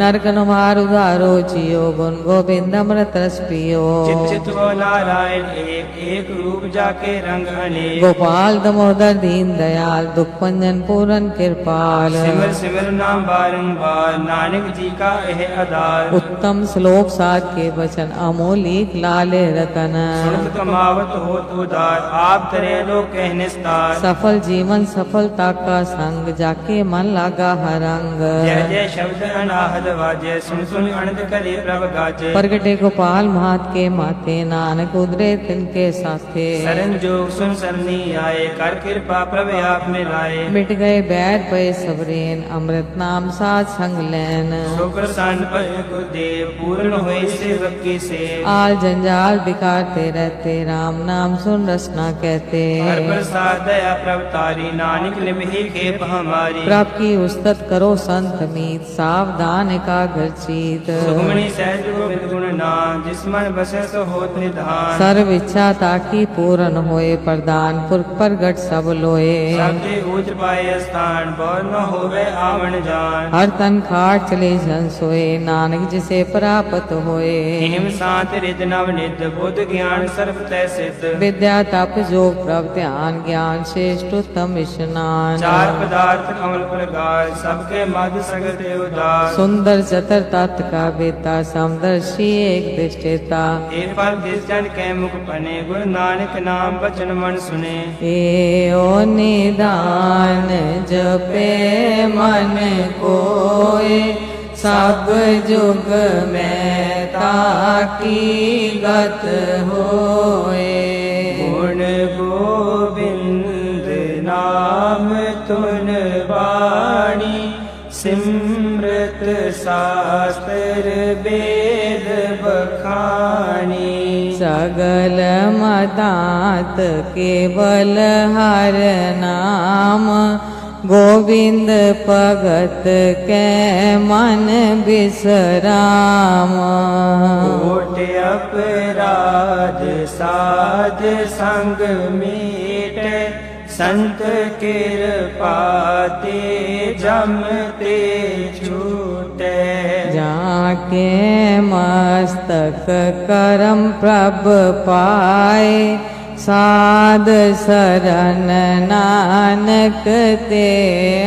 [SPEAKER 2] नरकन मार उदारो जियो, गुण गोविंद अमृत रस पियो।
[SPEAKER 1] चित चित वो नारायण एक, एक रूप जाके रंग अनेक।
[SPEAKER 2] गोपाल दामोदर दीन दयाल, दुख पंजन पूरन कृपाल।
[SPEAKER 1] सिमर सिमर नाम बारंबार, नानक जी का यह आधार।
[SPEAKER 2] उत्तम श्लोक साध के वचन, अमोलिक लाले रतन।
[SPEAKER 1] सुनत कमावत होत उदार, आप तरे लो कहने स्तार।
[SPEAKER 2] सफल जीवन सफलता का संग, जाके मन लागा हरंग।
[SPEAKER 1] जय जय शब्द अनाहद वाजे, सुन सुन अनंत करे प्रभ गाजे।
[SPEAKER 2] प्रगटे गोपाल मात के माथे, नानक उदरे तिनके साथे।
[SPEAKER 1] शरण जोग सुन सरनी आए, कर कृपा प्रभ आप में लाए।
[SPEAKER 2] मिट गए बैर पे सबरेन, अमृत नाम साथ संग लैन।
[SPEAKER 1] सो प्रसन्न भय गुरुदेव, पूर्ण हुए सेवक की सेव।
[SPEAKER 2] आल जंजाल बिकारते रहते, राम नाम सुन रसना कहते।
[SPEAKER 1] हर प्रसाद दया प्रभ तारी, नानक निमहि खेप हमारी।
[SPEAKER 2] प्रभ की उस्तत करो संत मीत, सावधान एकाग्र चीत।
[SPEAKER 1] सुखमणि सहज गोविंद गुण नाम, जिस मन बसे सो होत निधान।
[SPEAKER 2] सर्व इच्छा ताकि पूर्ण होए, प्रदान पुरख प्रगट सब लोए।
[SPEAKER 1] सबते ऊंच पाए स्थान, बहुत न होवे आवन जान।
[SPEAKER 2] हर तन खाट चले जन सोए, नानक जिसे प्राप्त होए।
[SPEAKER 1] हिम शांत रिद नव निध, बुद्ध ज्ञान सर्व तै सिद्ध।
[SPEAKER 2] विद्या तप योग प्रभ ध्यान, ज्ञान श्रेष्ठ उत्तम स्नान।
[SPEAKER 1] चार पदार्थ कमल प्रगार, सबके मध्य सगत उदार।
[SPEAKER 2] सुंदर चतर तत् का बेता, समदर्शी एक दृष्टेता।
[SPEAKER 1] हे पर जिस जन के मुख बने, गुरु नानक नाम बचन मन सुने।
[SPEAKER 2] एओ निदान जपे मन कोय, सब जुग में ताकी गत होए।
[SPEAKER 1] गुण गोविंद नाम तुन बाणी, सिमृत शास्त्र वेद बखानी।
[SPEAKER 2] सगल मतात केवल हर नाम, गोविंद भगत के मन विश्राम।
[SPEAKER 1] कोट अपराध साध संग मीट, संत कृपा ते जमते छूटे।
[SPEAKER 2] जाके मस्तक करम प्रभ पाए, साध शरण नानक ते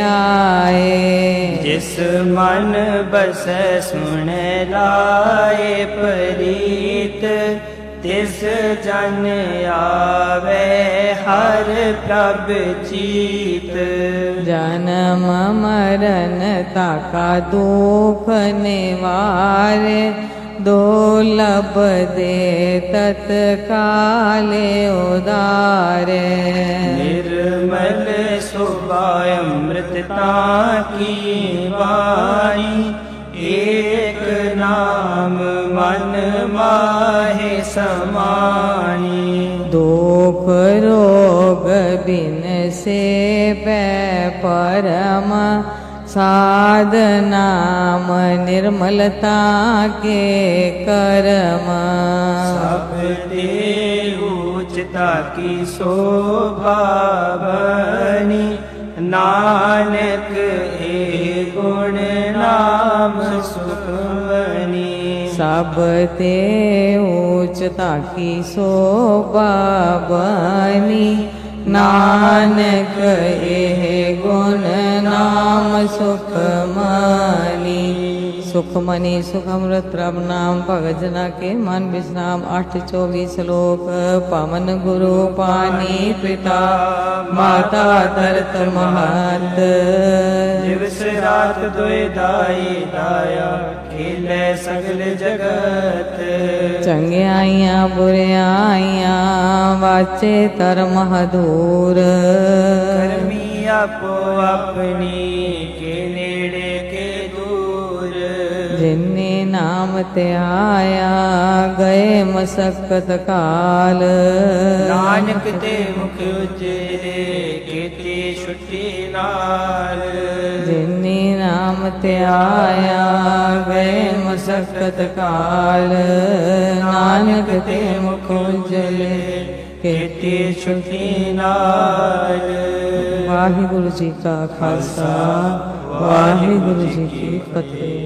[SPEAKER 2] आए।
[SPEAKER 1] जिस मन बस सुन लाए प्रीत, तिस जन आवे हर प्रभ चीत।
[SPEAKER 2] जन्म मरण ताका दुख निवारे, दुर्लभ दे तत्काले उदारे।
[SPEAKER 1] निर्मल सुभाय अमृतता की वाणी, एक नाम मन माहे समानी।
[SPEAKER 2] दुख रो बिन से पै परम साध नाम निर्मलता के कर्म
[SPEAKER 1] सब ते ऊंचता की शोभा बनी नानक ए गुण नाम सुखमनी
[SPEAKER 2] सब ते ऊंचता की शोभा बनी नानक एह गुण नाम सुखमनी सुखमनी सुखमृत प्रभ नाम भगत जना के मन विश्राम 8-24 श्लोक पवन गुरु पानी पिता माता तरत महत
[SPEAKER 1] दिवस रात दुई दाई दाया खेले सगल जगत
[SPEAKER 2] चंगियाइयां बुरियाइयां वाचे धर्म हदूर
[SPEAKER 1] कर्मी आपो अपनी के नेड़े के दूर
[SPEAKER 2] जिन्ने नाम ते आया गए मसक्कत काल
[SPEAKER 1] नानक ते मुख उचेरे केती छुट्टी नाल
[SPEAKER 2] जिन्ने नाम ते आया गए मसक्कत काल नानक ते मुख उजले
[SPEAKER 1] केती छुट्टी नाल
[SPEAKER 2] वाहिगुरु जी का खालसा वाहिगुरु जी की फतेह।